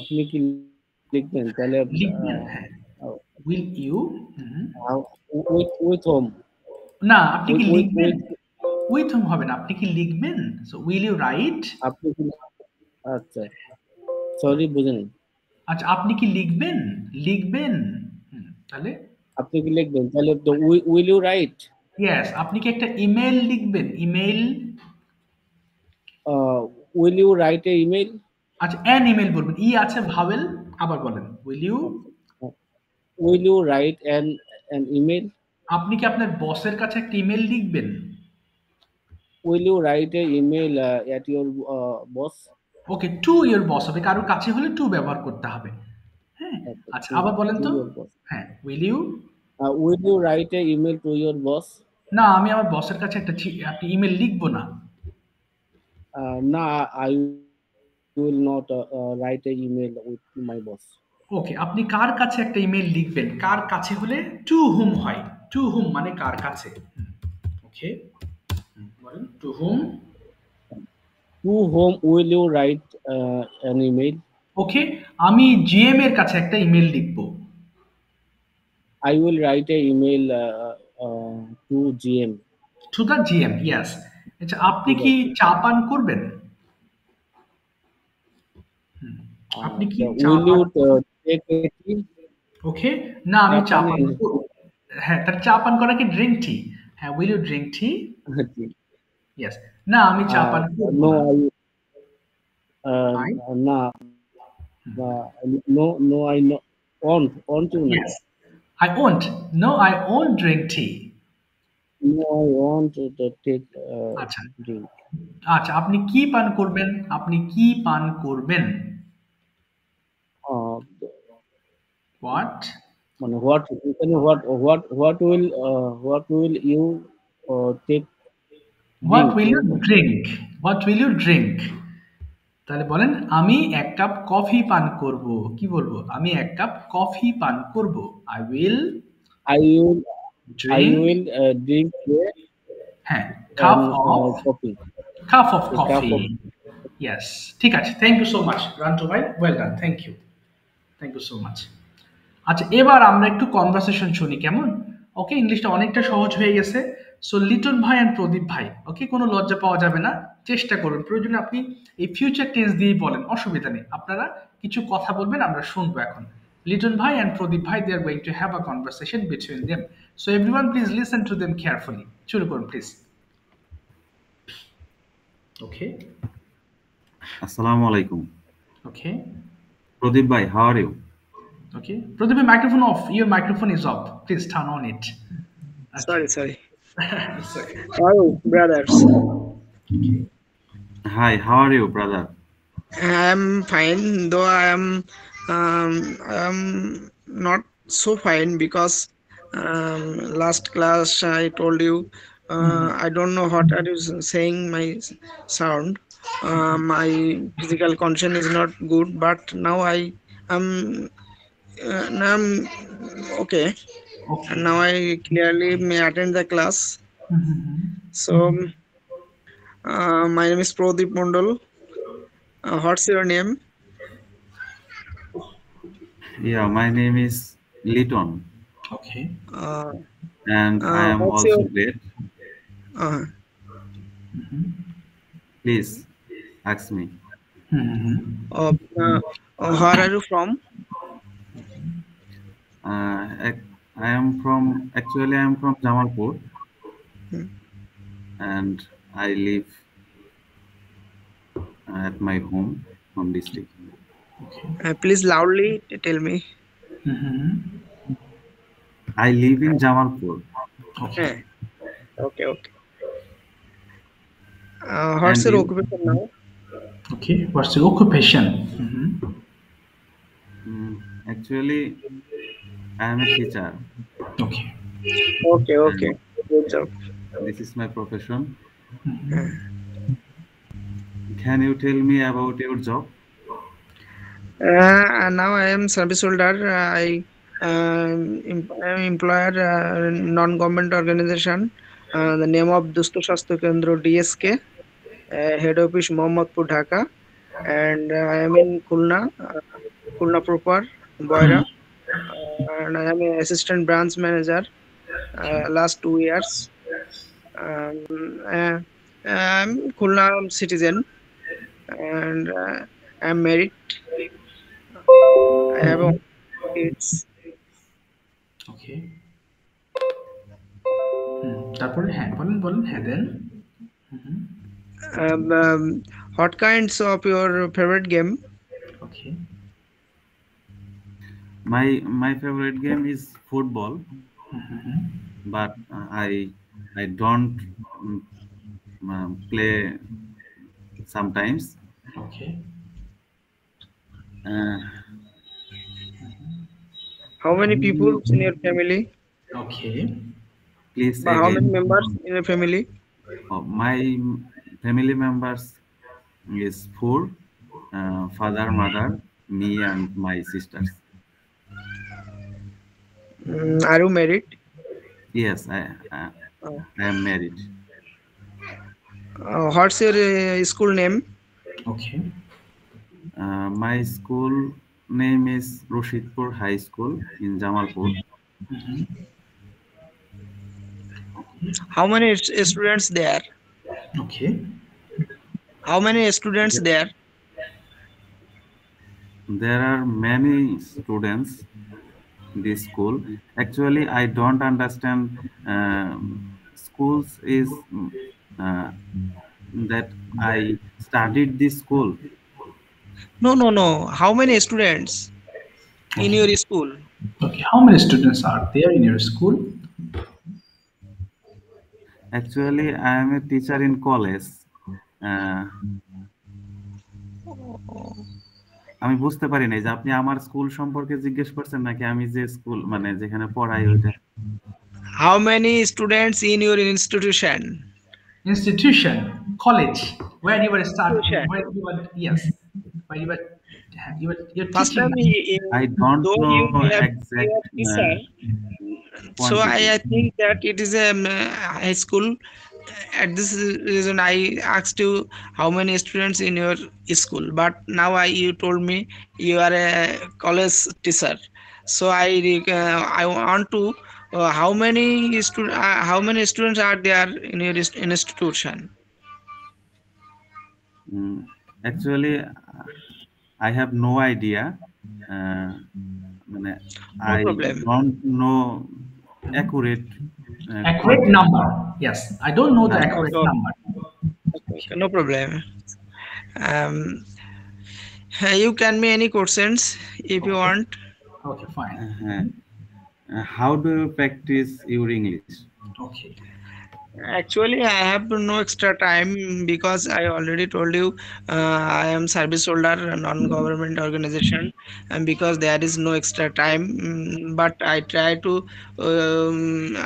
আপনি কি লিখবেন? তাহলে লিখবেন, হ্যাঁ। Will you, with whom? না, আপনি কি With লিখবেন? উইথ হুম হবে না, আপনি কি লিখবেন? So will you write? আপনি কি আচ্ছা সরি বুঝিনি। আচ্ছা, আপনি কি লিখবেন? লিখবেন, তাহলে আপনি কি লিখবেন? তাহলে will you write? ইয়েস, আপনি কি একটা ইমেইল লিখবেন? Email, Will you write a email? আচ্ছা অ্যান ইমেইল বলবেন, ই আছে ভাওয়েল, আবার বলেন will you. Will you write an email? আপনি কি আপনার বসের কাছে একটা ইমেইল লিখবেন? Will you write a email at your boss? Okay, to your boss হবে, কারোর কাছে হলে টু ব্যবহার করতে হবে। হ্যাঁ, আচ্ছা আবার বলেন তো। your boss. হ্যাঁ, will you. Will you write a email to your boss? না, আমি আমার বসের কাছে একটা ইমেল লিখবো না। No, I will not write a email with my boss. ওকে, আপনি কার কাছে একটা ইমেল লিখবেন? কার কাছে হলে টু হুম হয়। টু হুম মানে কার কাছে। ওকে, বলেন টু হুম। To whom will you write an email? Okay, আমি জিএম এর কাছে একটা ইমেল লিখবো। I will write a email to GM. To the GM, yes. আচ্ছা, আপনি কি চা পান করবেন? আপনি কি চা Will পান? you take a tea? ওকে, না আমি চা চা পান পান করব। হ্যাঁ, তার চা পান করা কি ড্রিঙ্ক টি? হ্যাঁ, will you drink tea? Yes. না, আমি চা পান করব No, না। I I? no, no, I no, want to no. Yes. I won't. No, I won't drink tea. No, I want to take আচ্ছা, drink. আচ্ছা আপনি কি পান করবেন? আপনি কি পান করবেন? Uh, What? মানে what will you take What drink? will you drink? What will you drink? তাহলে বলেন আমি 1 কাপ কফি পান করব। কি বলবো? আমি 1 কাপ কফি পান করব। I will I will drink, drink হ্যাঁ, cup of coffee. Coffee. Yes, ঠিক আছে। Thank you so much Rantu ভাই, well done, thank you so much. আচ্ছা, এবার আমরা একটু কনভারসেশন শুনি, কেমন? ওকে, ইংলিশটা অনেকটা সহজ হয়ে গেছে। সো লিটন ভাই অ্যান্ড প্রদীপ ভাই, ওকে, কোনো লজ্জা পাওয়া যাবে না, চেষ্টা করুন। প্রয়োজনে আপনি এই ফিউচার টেন্স দিয়েই বলেন, অসুবিধা নেই। আপনারা কিছু কথা বলবেন, আমরা শুনবো এখন। Liton Bhai and Pradeep Bhai, they are going to have a conversation between them. So everyone, please listen to them carefully. Churukon, please. Okay. Assalamu alaikum. Okay. Pradeep bhai, how are you? Okay. Pradeep, microphone off. Your microphone is off. Please turn on it. Okay. Sorry. It's okay. Hello, brothers. Hi, how are you, brother? I am fine, though I am not so fine because last class I told you I don't know what are you saying my sound. My physical condition is not good, but now I am now I'm okay, Okay. and now I clearly may attend the class. So my name is Pradeep Mondal. What's your name? Yeah, my name is Liton, Okay. and I am What's also your great. Please ask me. where are you from? I am from Jamalpur, and I live at my home district. Please loudly tell me. I live in Jamalpur. Okay. Okay. What's And your you? occupation now? Okay. What's your occupation? Actually, I am a teacher. Okay. Okay. Good job. This is my profession. Can you tell me about your job? Now I am service holder. I am employer non-government organization. The name of Dusto Shastro Kendra DSK. Head office Mohammadpur, Dhaka, and I am in Khulna proper, Boira, and I am an assistant branch manager last 2 years. I'm Khulna citizen, and I'm married. I have kids. Okay. তারপরে হ্যাঁ বলেন হ্যাঁ দেন What kinds of your favorite game? Okay. My favorite game is football, but I don't play sometimes. Okay. How many people in your family? Okay. Please How many again. members in your family? My family members is 4, father, mother, me, and my sisters. Are you married? Yes, I am married. What's your school name? Okay. My school name is Rashidpur High School in Jamalpur. How many students there? Okay. How many students there? There are many students in this school. Actually, I don't understand. Schools is that I studied this school. No. How many students in your school? Okay. How many students are there in your school? Actually, I am a teacher in college. আমি বুঝতে পারি না যে আপনি আমার school সম্পর্কে জিজ্ঞেস করছেন নাকি আমি যে স্কুল মানে যেখানে পড়াই ওইটা How many students in your institution? Institution, college, where you were starting, Institution. where you were, yes, where you're First teaching. time, I don't though know you have exact teacher, so quantity. I think that it is a high school. At this reason, I asked you how many students in your school, but now you told me you are a college teacher. So I want to how many students are there in your institution? Actually, I have no idea. মানে No I problem. don't know accurate Accurate content. number. Yes, I don't know the Number. accurate No, number. okay, no problem. You can me any questions if you Okay. want. Okay, fine. How do you practice your English? Okay. Actually, I have no extra time because I already told you I am service holder, a non-government organization, and because there is no extra time. But I try to,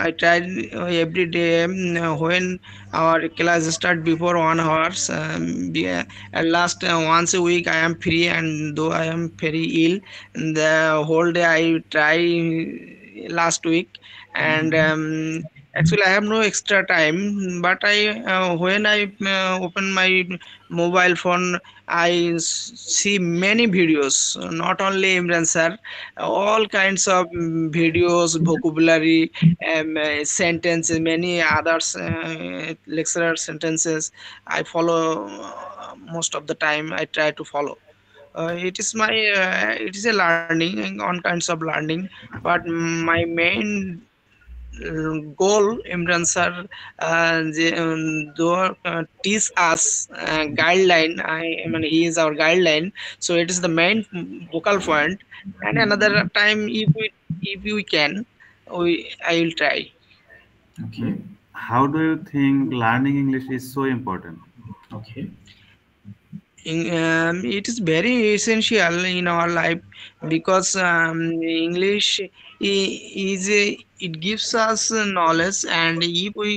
I try every day when our class start before 1 hours. At last once a week I am free, and though I am very ill, the whole day I try last week, and actually I have no extra time, but I when I open my mobile phone, I see many videos, not only Imran sir, all kinds of videos, vocabulary, sentences, many others, lecturer sentences. I follow most of the time. I try to follow. It is a learning, on kinds of learning, but my main goal, Imran sir, teach us guideline. I mean, he is our guideline, so it is the main focal point. And another time, if we can, I will try. Okay. How do you think learning English is so important? Okay. It is very essential in our life because English it gives us knowledge, and if we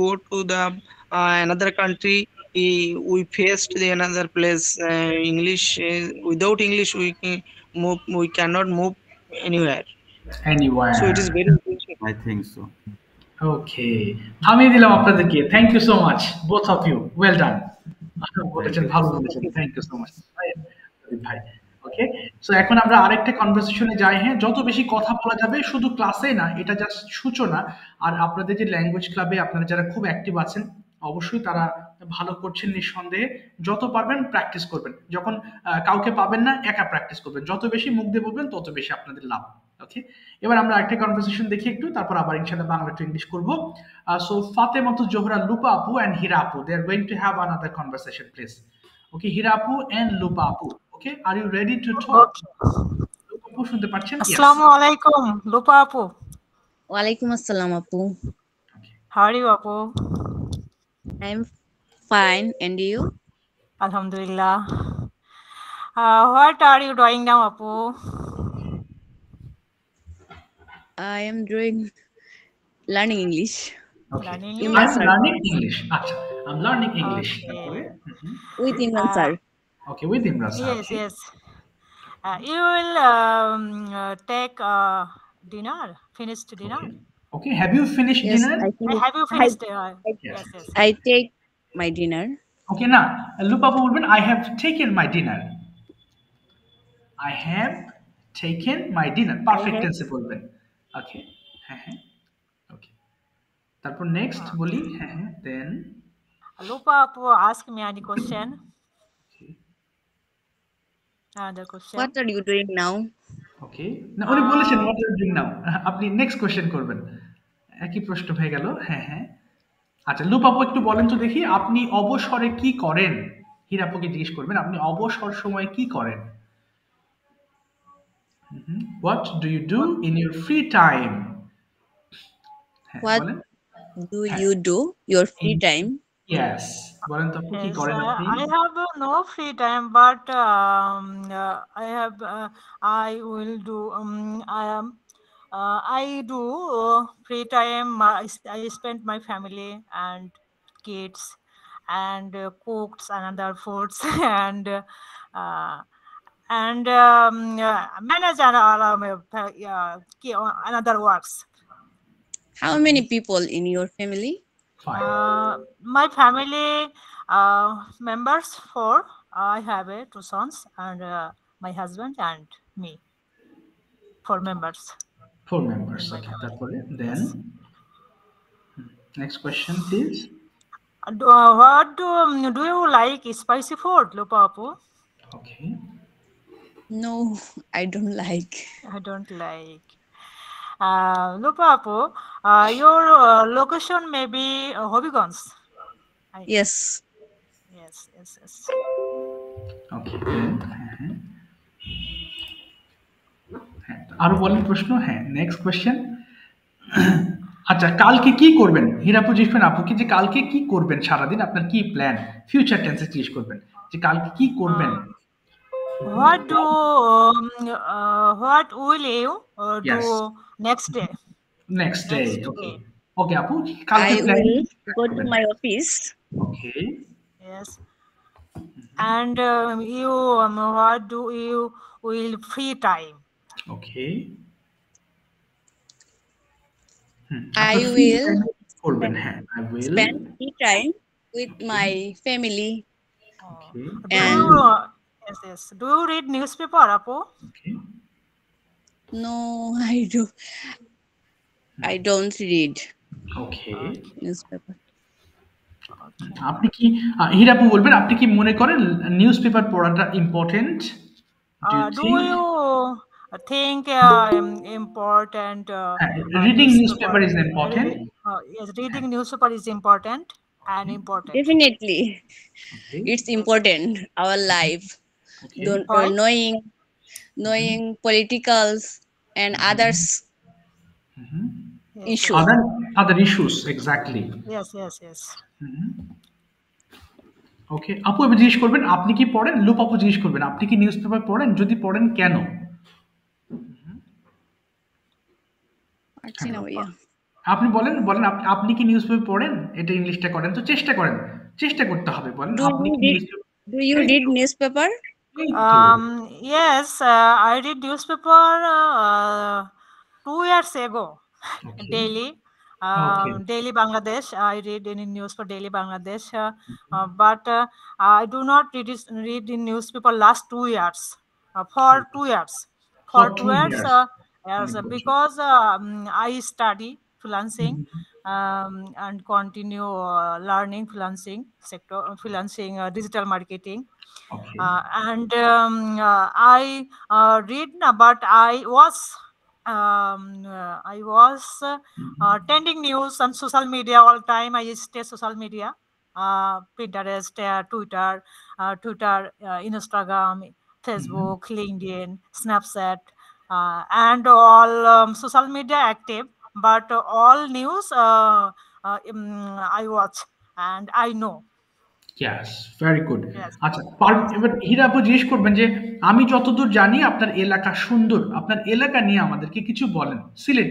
go to the another country, we faced the another place. English, without English we cannot move anywhere. So it is Anywhere. very essential. I think so. ওকে, থামিয়ে দিলাম আপনাদেরকে। Thank you so much both of you, well done. Thank বলেছেন, you. ভালো বলেছেন, thank you so much ভাই। ওকে, so এখন আমরা আরেকটা কনভারসেশনে যাই। হ্যাঁ, যত বেশি কথা বলা যাবে, শুধু ক্লাসে না, এটা জাস্ট সূচনা। আর আপনাদের যে ল্যাঙ্গুয়েজ ক্লাবে আপনারা যারা খুব অ্যাক্টিভ আছেন, অবশ্যই তারা ভালো করছেন নিঃসন্দেহে। যত পারবেন প্র্যাকটিস করবেন। যখন কাউকে পাবেন না, একা প্র্যাকটিস করবেন। যত বেশি মুখ দিয়ে বলবেন তত বেশি আপনাদের লাভ। ওকে, এবার আমরা একটা কনভারসেশন দেখি একটু, তারপর আবার ইনশাআল্লাহ বাংলা টু ইংলিশ করব। সো ফাতেমাতু জোহরা, লুপা আপু এন্ড হীরা আপু, they are going to have another conversation please. Okay, Hira আপু এন্ড লুপা আপু, okay, are you ready to talk? Lupa আপু শুনতে পাচ্ছেন? আসসালামু আলাইকুম লুপা আপু। ওয়ালাইকুম আসসালাম আপু। How are you আপু? I'm fine, and you? Alhamdulillah. What are you doing now আপু? I am doing learning English. Okay. Learning I'm English? learning English. আচ্ছা, I'm learning English. Okay. তারপরে With Imran sir. Okay, with Imran sir. Yes, yes. You will take dinner, finished dinner? Okay, have you finished Yes, dinner? Have you finished? Yes. Yes. I take my dinner. Okay, না, লুপা আপু বলবেন I have taken my dinner. I have taken my dinner. Perfect tense এ বলবেন। Okay, হ্যাঁ হ্যাঁ। Okay, তারপর next বলি, হ্যাঁ হ্যাঁ, then Lupa আপু, ask me any question. Another question. What are you doing now? ওকে, না উনি বলেছেন what are you doing now, আপনি নেক্সট কোশ্চেন করবেন। একই প্রশ্ন হয়ে গেল। হ্যাঁ হ্যাঁ, আচ্ছা লুপা আপু একটু বলেন তো দেখি, আপনি অবসরে কি করেন? হীরা আপুকে জিজ্ঞেস করবেন আপনি অবসর সময়ে কি করেন। What do you do in your free time? What do you do your free time? Yes, বলেন তো আপু কি Yes, করেন আপনি? I have no free time, but I will do. I do free time. I spend my family and kids, and cooks another foods, and manage another works. How many people in your family? My family members 4. I have 2 sons and my husband and me. 4 members. 4 members. Okay, তারপরে then next question please. What do you like spicy food, Lupa apu? Okay. No, I don't like. I don't like. Lupa Apu, your location may be Hobbyganj. Yes. Yes, yes, yes. ওকে আরো বলেন প্রশ্ন হ্যাঁ next question আচ্ছা কালকে কি করবেন হীরাপু জিজ্ঞেস করেন আপুকে যে কালকে কি করবেন সারাদিন আপনার কি প্ল্যান ফিউচার টেন্সে জিজ্ঞেস করবেন যে কালকে কি করবেন What will you do Yes. next day? Next day Next okay day. ওকে আপু কালকে I plan will go to my office. Okay Yes. And you, what do you will free time? Okay I will করবেন হ্যাঁ I will spend free time with my family. Okay Do And you, yes, yes. Do you read newspaper, Apu? Okay no, I don't read okay newspaper. আপনি কি হীরাপু বলবেন আপনি কি মনে করেন news paper পড়াটা important Do you think important? Reading newspaper is important Yes, reading newspaper is important and important. Definitely, Okay. it's important our life. Okay. Don't Why? knowing politicals and others Yes, issues. other issues exactly yes, yes, yes. ওকে আপু এবার জিজ্ঞেস করবেন আপনি কি পড়েন loop আপু জিজ্ঞেস করবেন আপনি কি নিউজ পেপার পড়েন যদি পড়েন কেন পারছি না ভাইয়া। আপনি বলেন বলেন আপনি কি নিউজ পেপার পড়েন এটা ইংলিশটা করেন তো চেষ্টা করেন চেষ্টা করতে হবে বলেন আপনি কি Do you read newspaper? Yes, I read newspaper 2 years ago. Okay. Daily. Okay. Daily Bangladesh. I read any news for Daily Bangladesh, but I do not read in newspaper last 2 years. For 2 years. For 2 years, yes, because I study freelancing and continue learning freelancing sector, freelancing digital marketing. Okay. And I read, but I was attending news on social media all time. I stay social media, Pinterest, Twitter, Instagram, Facebook, LinkedIn, Snapchat, and all social media active. But all news I watch and I know. Yes, very good. Yes. আচ্ছা এবার হীরাপু জিজ্ঞেস করবেন যে আমি যতদূর জানি আপনার এলাকা সুন্দর আপনার এলাকা নিয়ে আমাদেরকে কিছু বলেন সিলেট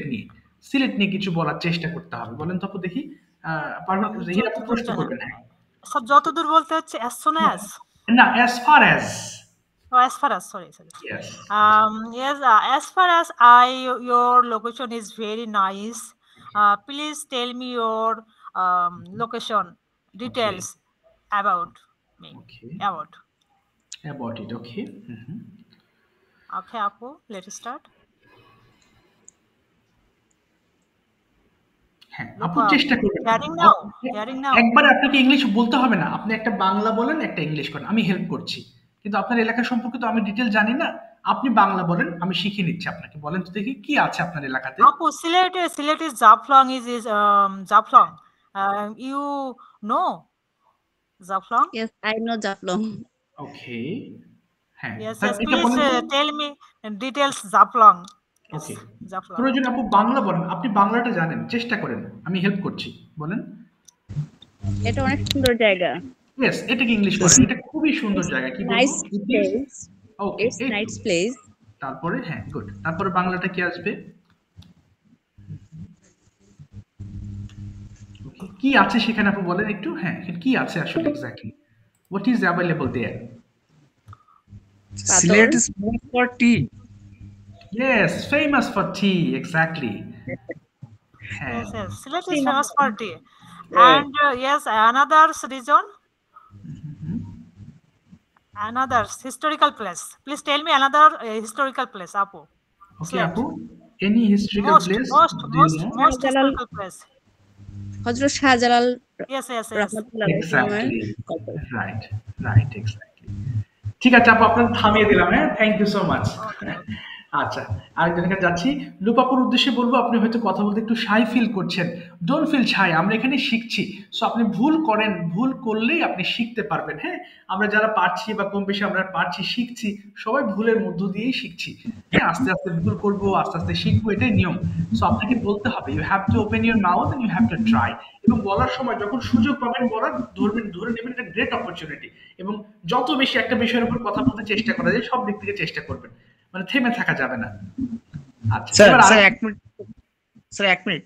নিয়ে কিছু বলার চেষ্টা করতে হবে বলেন তো আপু দেখি পারবেন হীরাপু প্রশ্ন করবেন হ্যাঁ সব যতদূর বলতে হচ্ছে as soon as না as far as as far as sorry yes yes as far as your location is very nice. Please tell me your location details about me. Okay. About it okay Okay Apu, let's start. হ্যাঁ আপু চেষ্টা করবেন hearing now একবার আপনাকে English বলতে হবে না আপনি একটা বাংলা বলেন একটা ইংলিশ করেন আমি হেল্প করছি কিন্তু আপনার এলাকা সম্পর্কে তো আমি ডিটেইল জানি না আপনি বাংলা বলেন আমি শিখিয়ে নিচ্ছি আপনাকে বলেন তো দেখি কি আছে আপনার এলাকাতে আপু Sylhet is Jaflong is Jaflong. You know Jaflong? Yes, I know Jaflong. Okay. হ্যাঁ Yes, please tell me details Jaflong. ওকে প্রয়োজন আপু বাংলা বলেন আপনি বাংলাটা জানেন চেষ্টা করেন আমি হেল্প করছি বলেন এটা অনেক সুন্দর জায়গা यस এটা কি ইংলিশ করেন এটা খুবই সুন্দর জায়গা কি বলবো ওকে ইটস নাইস প্লেস তারপরে হ্যাঁ গুড তারপরে বাংলাটা কি আসবে ওকে কি আছে সেখানে আপু বলেন একটু হ্যাঁ কি আছে আসলে exactly what is available there Silet is famous for tea. Yes, famous for tea, exactly. Yes, Silet is famous for tea. And yes, another region, another historical place. Please tell me another historical place, Apu. Okay, Silet. Apu. Any historical place? Most historical place. Hazrat Shahjalal Yes. Exactly. Right, exactly. ঠিক আছে আপু, আপনাকে থামিয়ে দিলাম। হ্যাঁ, thank you so much. আচ্ছা, আরেকজনের কাছে যাচ্ছি। লুপাপুর উদ্দেশ্যে বলবো, আপনি হয়তো কথা বলতে একটু শাই ফিল করছেন। ডোন্ট ফিল শাই, আমরা এখানে শিখছি। সো আপনি ভুল করেন, ভুল করলেই আপনি শিখতে পারবেন। হ্যাঁ, আমরা যারা পারছি বা কম বেশি আমরা পারছি, শিখছি, সবাই ভুলের মধ্য দিয়েই শিখছি। হ্যাঁ, আস্তে আস্তে ভুল করবো, আস্তে আস্তে শিখবো, এটাই নিয়ম। সো আপনাকে বলতে হবে, you have to open your mouth and you have to try. এবং বলার সময় যখন সুযোগ পাবেন বলার, ধরে নেবেন এটা গ্রেট অপরচুনিটি। এবং যত বেশি একটা বিষয়ের উপর কথা বলতে চেষ্টা করা যায়, সব দিক থেকে চেষ্টা করবেন, মানে থেমে থাকা যাবে না। আচ্ছা, স্যার এবার স্যার আরেক, 1 মিনিট, স্যার 1 মিনিট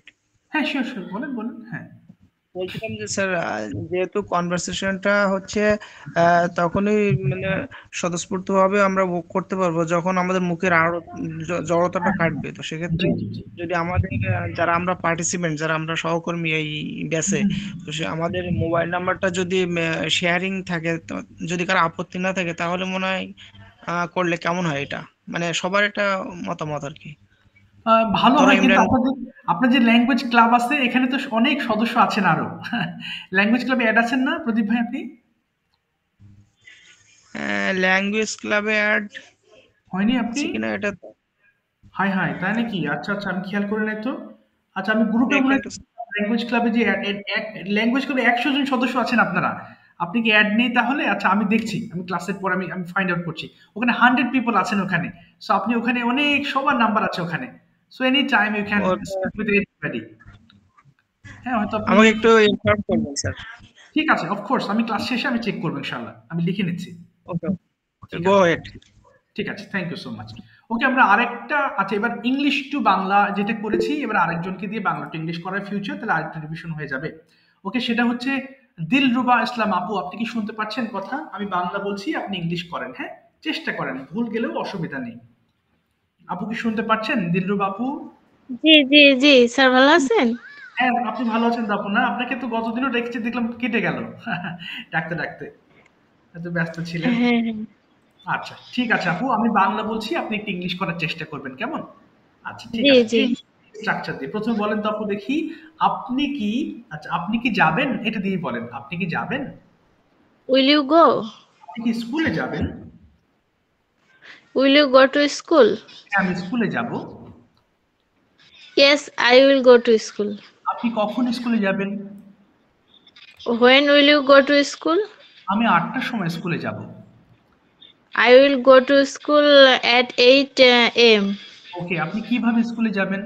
হ্যাঁ শিওর শিওর, বলেন বলেন। হ্যাঁ, বলছিলাম যে স্যার যেহেতু কনভারসেশনটা হচ্ছে তখনই মানে স্বতঃস্ফূর্তভাবে আমরা করতে পারবো যখন আমাদের মুখের আরো জড়তাটা কাটবে। তো সেক্ষেত্রে জি জি জি। যদি আমাদের যারা আমরা পার্টিসিপেন্ট, যারা আমরা সহকর্মী এই ব্যাচে, তো সে আমাদের মোবাইল নাম্বারটা যদি শেয়ারিং থাকে, তো যদি কারো আপত্তি না থাকে, তাহলে মনে হয় করলে কেমন হয় এটা, মানে সবার একটা মতামত আর কি। ভালো ধরো হয়, কিন্তু ইমরান, আপনার যে ল্যাঙ্গুয়েজ ক্লাব আছে এখানে তো অনেক সদস্য আছেন আরো। ল্যাঙ্গুয়েজ ক্লাবে অ্যাড আছেন না প্রদীপ ভাই আপনি? ল্যাঙ্গুয়েজ ক্লাবে অ্যাড হয়নি আপনি? আছে কিনা এটা হাই হাই, তাই নাকি? আচ্ছা আচ্ছা, আমি খেয়াল করে নাই তো। আচ্ছা, আমি গ্রুপে মনে দেখলেন হয় তো। ল্যাঙ্গুয়েজ ক্লাবে যে ল্যাঙ্গুয়েজ ক্লাবে 100 জন সদস্য আছেন আপনারা, আপনি কি অ্যাড নেই তাহলে? আচ্ছা, আমি দেখছি, আমি ক্লাসের পর আমি আমি ফাইন্ড আউট করছি। ওখানে 100 পিপল আছেন ওখানে। সো আপনি ওখানে অনেক সবার নাম্বার আছে ওখানে। So any time you can ওটা স্পিক উইথ এনিবডি। হ্যাঁ, হয়তো আপনি, আমাকে একটু ইনফর্ম করবেন স্যার। ঠিক আছে, অফকোর্স আমি ক্লাস শেষে আমি চেক করবো ইনশাআল্লাহ, আমি লিখে নিচ্ছি। ওকে, ঠিক গো আছে, হেড। ঠিক আছে, থ্যাংক ইউ সো মাচ। ওকে, আমরা আরেকটা, আচ্ছা এবার ইংলিশ টু বাংলা যেটা করেছি, এবার আরেকজনকে দিয়ে বাংলা টু ইংলিশ করার ফিউচার, তাহলে আরেকটা রিভিশন হয়ে যাবে। ওকে, সেটা হচ্ছে দিলরুবা ইসলাম আপু, আপনি কি শুনতে পাচ্ছেন কথা? আমি বাংলা বলছি, আপনি ইংলিশ করেন। হ্যাঁ, চেষ্টা করেন, ভুল গেলেও অসুবিধা নেই। আপু কি শুনতে পাচ্ছেন দিলরুবা আপু? জি জি জি স্যার, ভালো আছেন? হ্যাঁ, আপনি ভালো আছেন তো আপু? না, আপনাকে তো গতদিনও দেখছি, দেখলাম কেটে গেল ডাকতে ডাকতে, এত ব্যস্ত ছিলেন। হ্যাঁ হ্যাঁ আচ্ছা, ঠিক আছে আপু, আমি বাংলা বলছি, আপনি একটু ইংলিশ করার চেষ্টা করবেন, কেমন? আচ্ছা, ঠিক জি আছে। জি। স্ট্রাকচার দিয়ে প্রথমে বলেন তো আপু দেখি, আপনি কি, আচ্ছা আপনি কি যাবেন, এটা দিয়ে বলেন, আপনি কি যাবেন? Will you go? আপনি কি স্কুলে যাবেন? Will you go to school? হ্যাঁ, আমি স্কুলে যাব। Yes, I will go to school. আপনি কখন স্কুলে যাবেন? When will you go to school? আমি 8টার সময় স্কুলে যাব। I will go to school at 8 a.m. ওকে, আপনি কিভাবে স্কুলে যাবেন?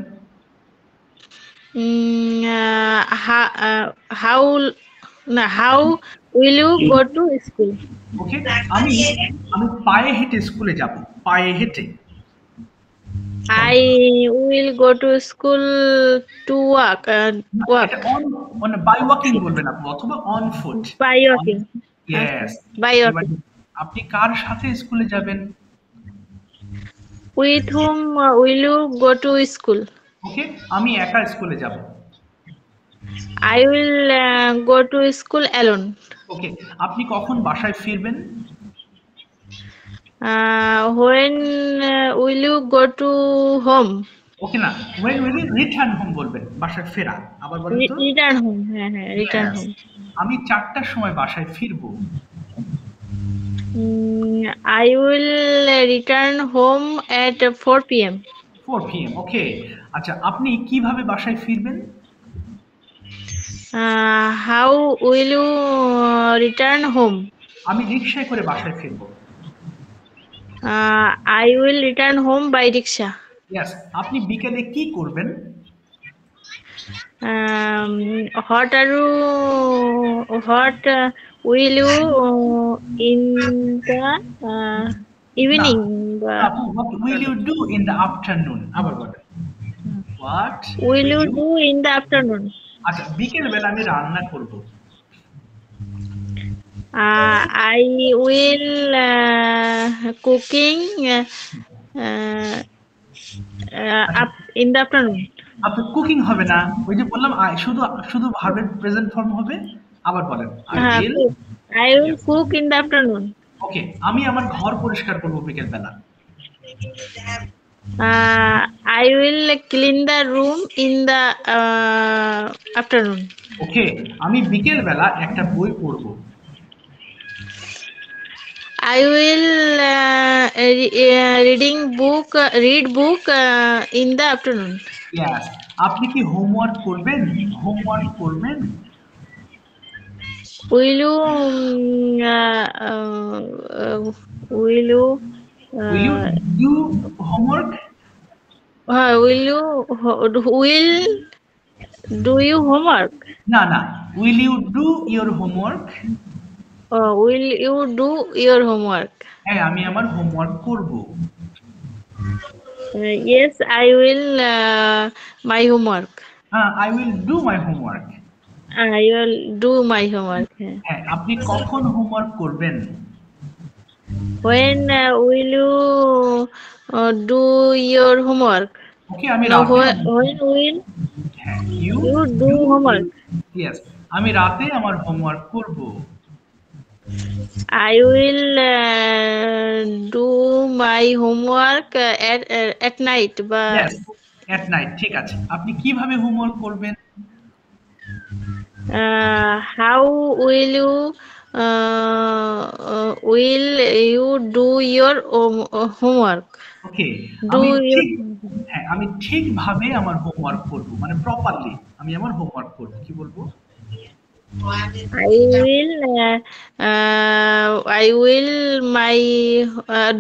How will you go to school? ওকে, আমি আমি পায়ে হেঁটে স্কুলে যাব, পায়ে হেঁটে। I will go to school to walk. এটা অন বাই ওয়াকিং বলবেন আপনি, অথবা on foot. By walking. Yes. By walking. আপনি কার সাথে স্কুলে যাবেন? With whom will you go to school? ওকে, আমি একা স্কুলে যাব। I will go to school alone. ওকে, আপনি কখন বাসায় ফিরবেন? When will you go to home? ওকে না, when will you return home বলবেন, বাসায় ফেরা। আবার বলেন তো। Return home. হ্যাঁ হ্যাঁ, return Yes. home. আমি 4টার সময় বাসায় ফিরবো। I will return home at 4 p.m. 4 p.m. ওকে, আচ্ছা আপনি কিভাবে বাসায় ফিরবেন? How will you return home? আমি রিকশায় করে বাসায় ফিরবো। I will return home by rickshaw. Yes, আপনি বিকেলে কি করবেন? What will you in the evening? What will you do in the afternoon? আবার বলেন, what Will you do in the afternoon? আচ্ছা, বিকেল বেলা আমি রান্না করব। I will cooking up in the afternoon. আপনার কুকিং হবে না, ওই যে বললাম শুধু শুধু ভার্বের প্রেজেন্ট ফর্ম হবে। আবার বলেন, I will cook in the afternoon. ওকে, আমি আমার ঘর পরিষ্কার করব বিকেল বেলা। I will clean the room in the afternoon. ওকে, আমি বিকেল বেলা একটা বই পড়ব। I will read book in the afternoon. Yes. আপনি কি হোমওয়ার্ক করবেন? হোমওয়ার্ক করবেন? Will you will you Will you do homework? will you do you homework? না না, will you do your homework? Will you do your homework? হ্যাঁ, আমি আমার homework করব। Yes, I will my homework. I will do my homework. I will do my homework. হ্যাঁ, আপনি কখন homework করবেন? When will you do your homework? ওকে, আমি No, রাতে when will হ্যাঁ, you do homework? Yes, আমি রাতে আমার হোমওয়ার্ক করব। I will do my homework at night. But Yes, at night, ঠিক আছে। আপনি কিভাবে হোমওয়ার্ক করবেন? how will you do your homework? Okay, Do you আমি ঠিকভাবে আমার হোমওয়ার্ক করব, মানে প্রপারলি আমি আমার হোমওয়ার্ক করব। কি বলবো? I will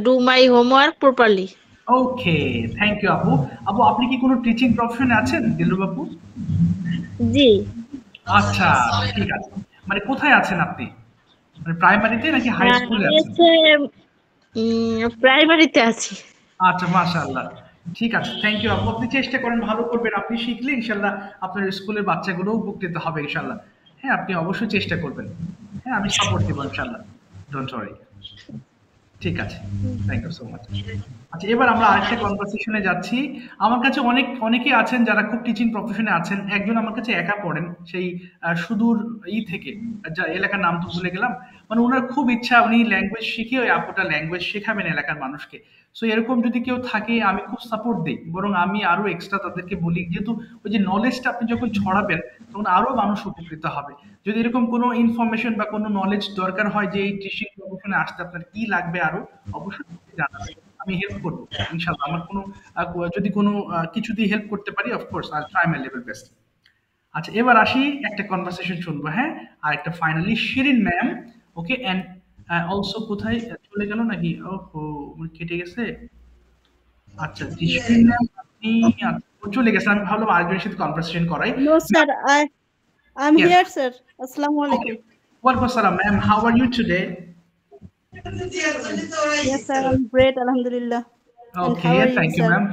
do my homework properly. Okay, thank you আপু। আপু, আপনি কি কোনো টিচিং প্রফেশনে আছেন দিলরুব আপু? জি। আচ্ছা, ঠিক আছে। মানে কোথায় আছেন আপনি? মানে প্রাইমারিতে নাকি হাই স্কুলে আছেন? প্রাইমারিতে আছি। আচ্ছা, মাশাআল্লাহ। ঠিক আছে, থ্যাংক ইউ আপু। আপনি চেষ্টা করেন, ভালো করবেন। আপনি শিখলে ইনশাআল্লাহ আপনার স্কুলের বাচ্চাগুলোও উপকৃত হবে ইনশাআল্লাহ। হ্যাঁ, আপনি অবশ্যই চেষ্টা করবেন। হ্যাঁ, আমি সাপোর্ট দেব ইনশাআল্লাহ। Don't worry. ঠিক আছে, থ্যাংক ইউ সো মাচ। আচ্ছা, এবার আমরা আরেকটা কনভারসেশনে যাচ্ছি। আমার কাছে অনেকেই আছেন যারা খুব টিচিং প্রফেশনে আছেন। একজন আমার কাছে একা পড়েন, সেই সুদূর থেকে, যা এলাকার নাম তো ভুলে গেলাম। মানে ওনার খুব ইচ্ছা উনি ল্যাঙ্গুয়েজ শিখে ওই আপুটা ল্যাঙ্গুয়েজ শেখাবেন এলাকার মানুষকে। সো এরকম যদি কেউ থাকে আমি খুব সাপোর্ট দিই, বরং আমি আরো এক্সট্রা তাদেরকে বলি, যেহেতু ওই যে নলেজটা আপনি যখন ছড়াবেন তখন আরো মানুষ উপকৃত হবে। যদি এরকম কোনো ইনফরমেশন বা কোনো নলেজ দরকার হয় যে এই টিচিং প্রফেশনে আসতে আপনার কি লাগবে আরো, অবশ্যই জানাবেন, আমি হেল্প করবো ইনশাআল্লাহ। আমার কোনো যদি কোনো কিছু দিয়ে হেল্প করতে পারি, of course I try my level best. আচ্ছা, এবার আসি একটা কনভারসেশন শুনবো। হ্যাঁ, আর একটা finally Shirin ma'am. Okay, and also কোথায় চলে গেল নাকি? ওহো, কেটে গেছে। আচ্ছা, শিরিন ম্যাম আপনি চলে গেছেন। আমি ভাবলাম আরেকজনের সাথে কনভারসেশন করাই। No, sir. I'm Yes. here, sir. Assalamu alaikum. Walaikum assalam, ma'am. How are you today? Yes, sir. I'm great. Alhamdulillah. And how Okay, are you, thank you, sir? ma'am.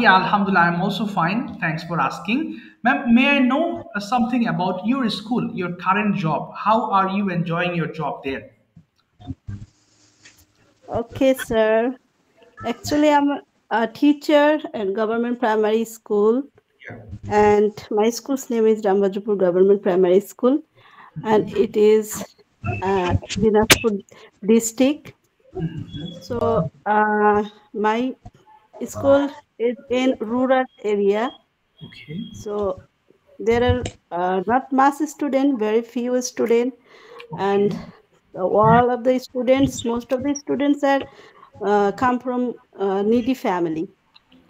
Yeah, alhamdulillah, I'm also fine. Thanks for asking. Ma'am, may I know something about your school, your current job? How are you enjoying your job there? Okay, sir. Actually, I'm a teacher at government primary school, and my school's name is Rambajapur Government Primary School, and it is Dinajpur district. So my school is in rural area. Okay. So there are not much students, very few students, and all of the students, most of the students are come from needy family.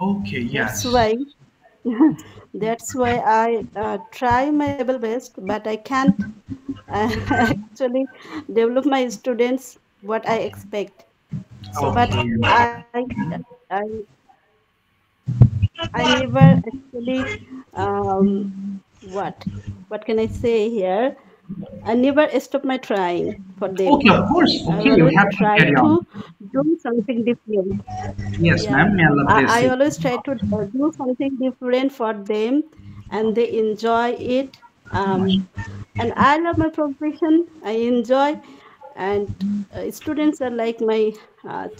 Okay, yes. That's why I try my level best, but I can't actually develop my students what I expect. So, but I never actually what can I say here? I never stop my trying for them. Okay, of course. Okay, you have to carry on. Do something different. Yes, ma'am. May Allah bless I you. always try to do something different for them, and they enjoy it. And I love my profession. I enjoy, and students are like my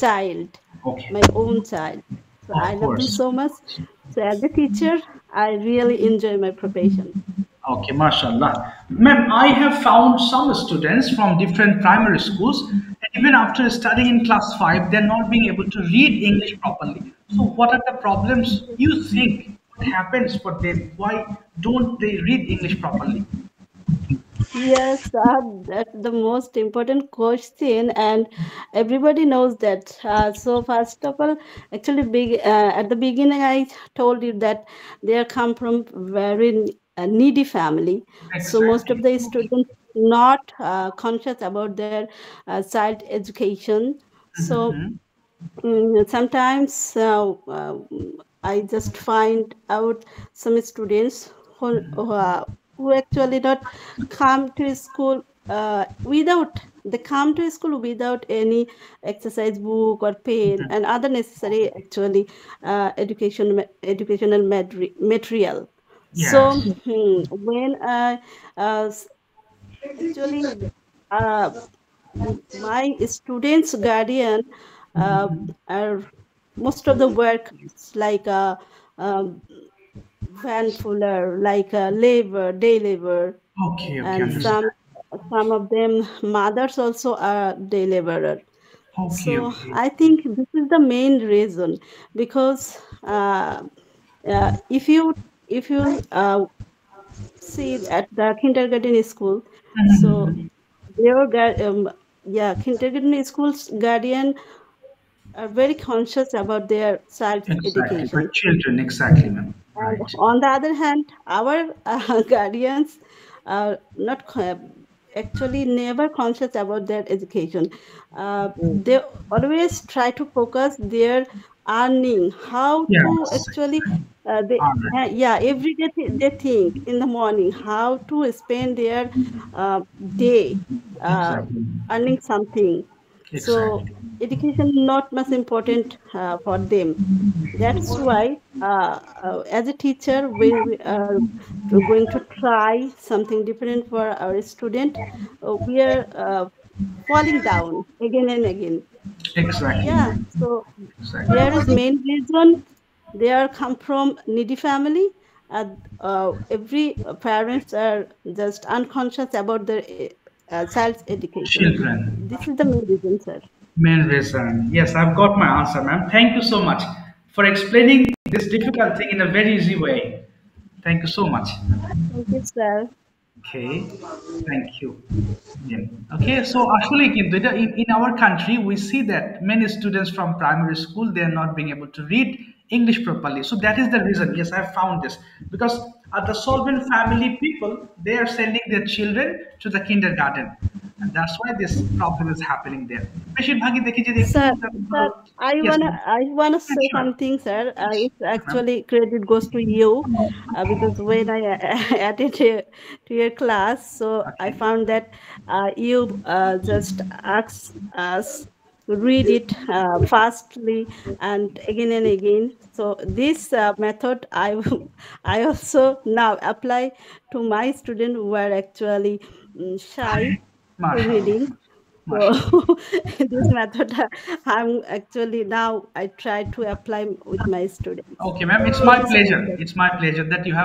child, my own child. So I love them so much. So as a teacher, I really enjoy my profession. Okay, mashallah. Ma'am, I have found some students from different primary schools, and even after studying in class 5, they're not being able to read English properly. So what are the problems you think what happens for them? Why don't they read English properly? Yes, that's the most important question, and everybody knows that. So first of all, actually, at the beginning, I told you that they come from very needy family. So most of Exactly. the students not conscious about their child education. So Mhm. sometimes I just find out some students who actually not come to school without they come to school without any exercise book or pen and other necessary actually educational material. So Yes. when uh, actually uh, my students guardian uh, are most of the work like um, van fuller like labor day labor Okay, okay, and understand. some of them mothers also are day laborer. Okay, So okay. I think this is the main reason because if you see at the kindergarten school, so Mhm. yeah, kindergarten schools guardian are very conscious about their child's Exactly, for education. children, exactly, ma'am. And Right. on the other hand, our guardians are not actually never conscious about their education. They always try to focus their earning, how to Yes. actually All right. yeah, every day they think in the morning how to spend their uh, day uh, Exactly. earning something. So Exactly. education not much important for them. That's why, as a teacher, when we are going to try something different for our student, we are falling down again and again. Exactly, Yeah, ma'am. so there is Exactly. main reason they are come from needy family. And every parents are just unconscious about their child's education. Children. This is the main reason, sir. Main reason. Yes, I've got my answer, ma'am. Thank you so much for explaining this difficult thing in a very easy way. Thank you so much. Thank you, sir. Okay, thank you. Yeah. Okay, so actually, in our country, we see that many students from primary school they are not being able to read English properly. So that is the reason. Yes, I have found this because the solvent family people they are sending their children to the kindergarten, and that's why this problem is happening there. বেশিরভাগই দেখি যে একটু Sir, তারপর sir, yes, I wanna ma'am. say Sure, something, sir. It's sure, ma'am. actually credit goes to you, because when I attended to your class, so I Okay. found that you just asked us to read it fastly and again. So this method I also now apply to my students who are actually shy to Mashallah, reading. So mashallah. this method I'm actually now I try to apply with my students. Okay, ma'am, it's Thank my you so much, pleasure. sir. It's my pleasure that you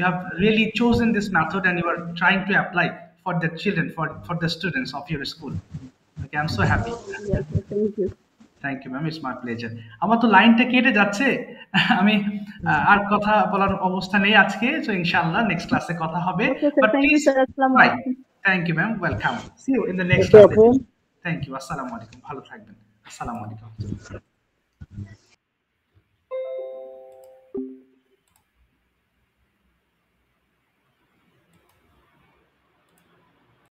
have really chosen this method and you are trying to apply for the children, for the students of your school. Okay, I'm so happy. Yes, sir, thank you. Thank you ma'am it's my pleasure আমার তো লাইনটা কেটে যাচ্ছে আমি আর কথা বলার অবস্থা নেই আজকে তো ইনশাআল্লাহ নেক্সট ক্লাসে কথা হবে Okay, sir. But Thank you, please sir. Assalamu bye alaikum. Thank you ma'am welcome see you in the next okay class আপু থ্যাংক ইউ আসসালামু আলাইকুম ভালো থাকবেন আসসালামু আলাইকুম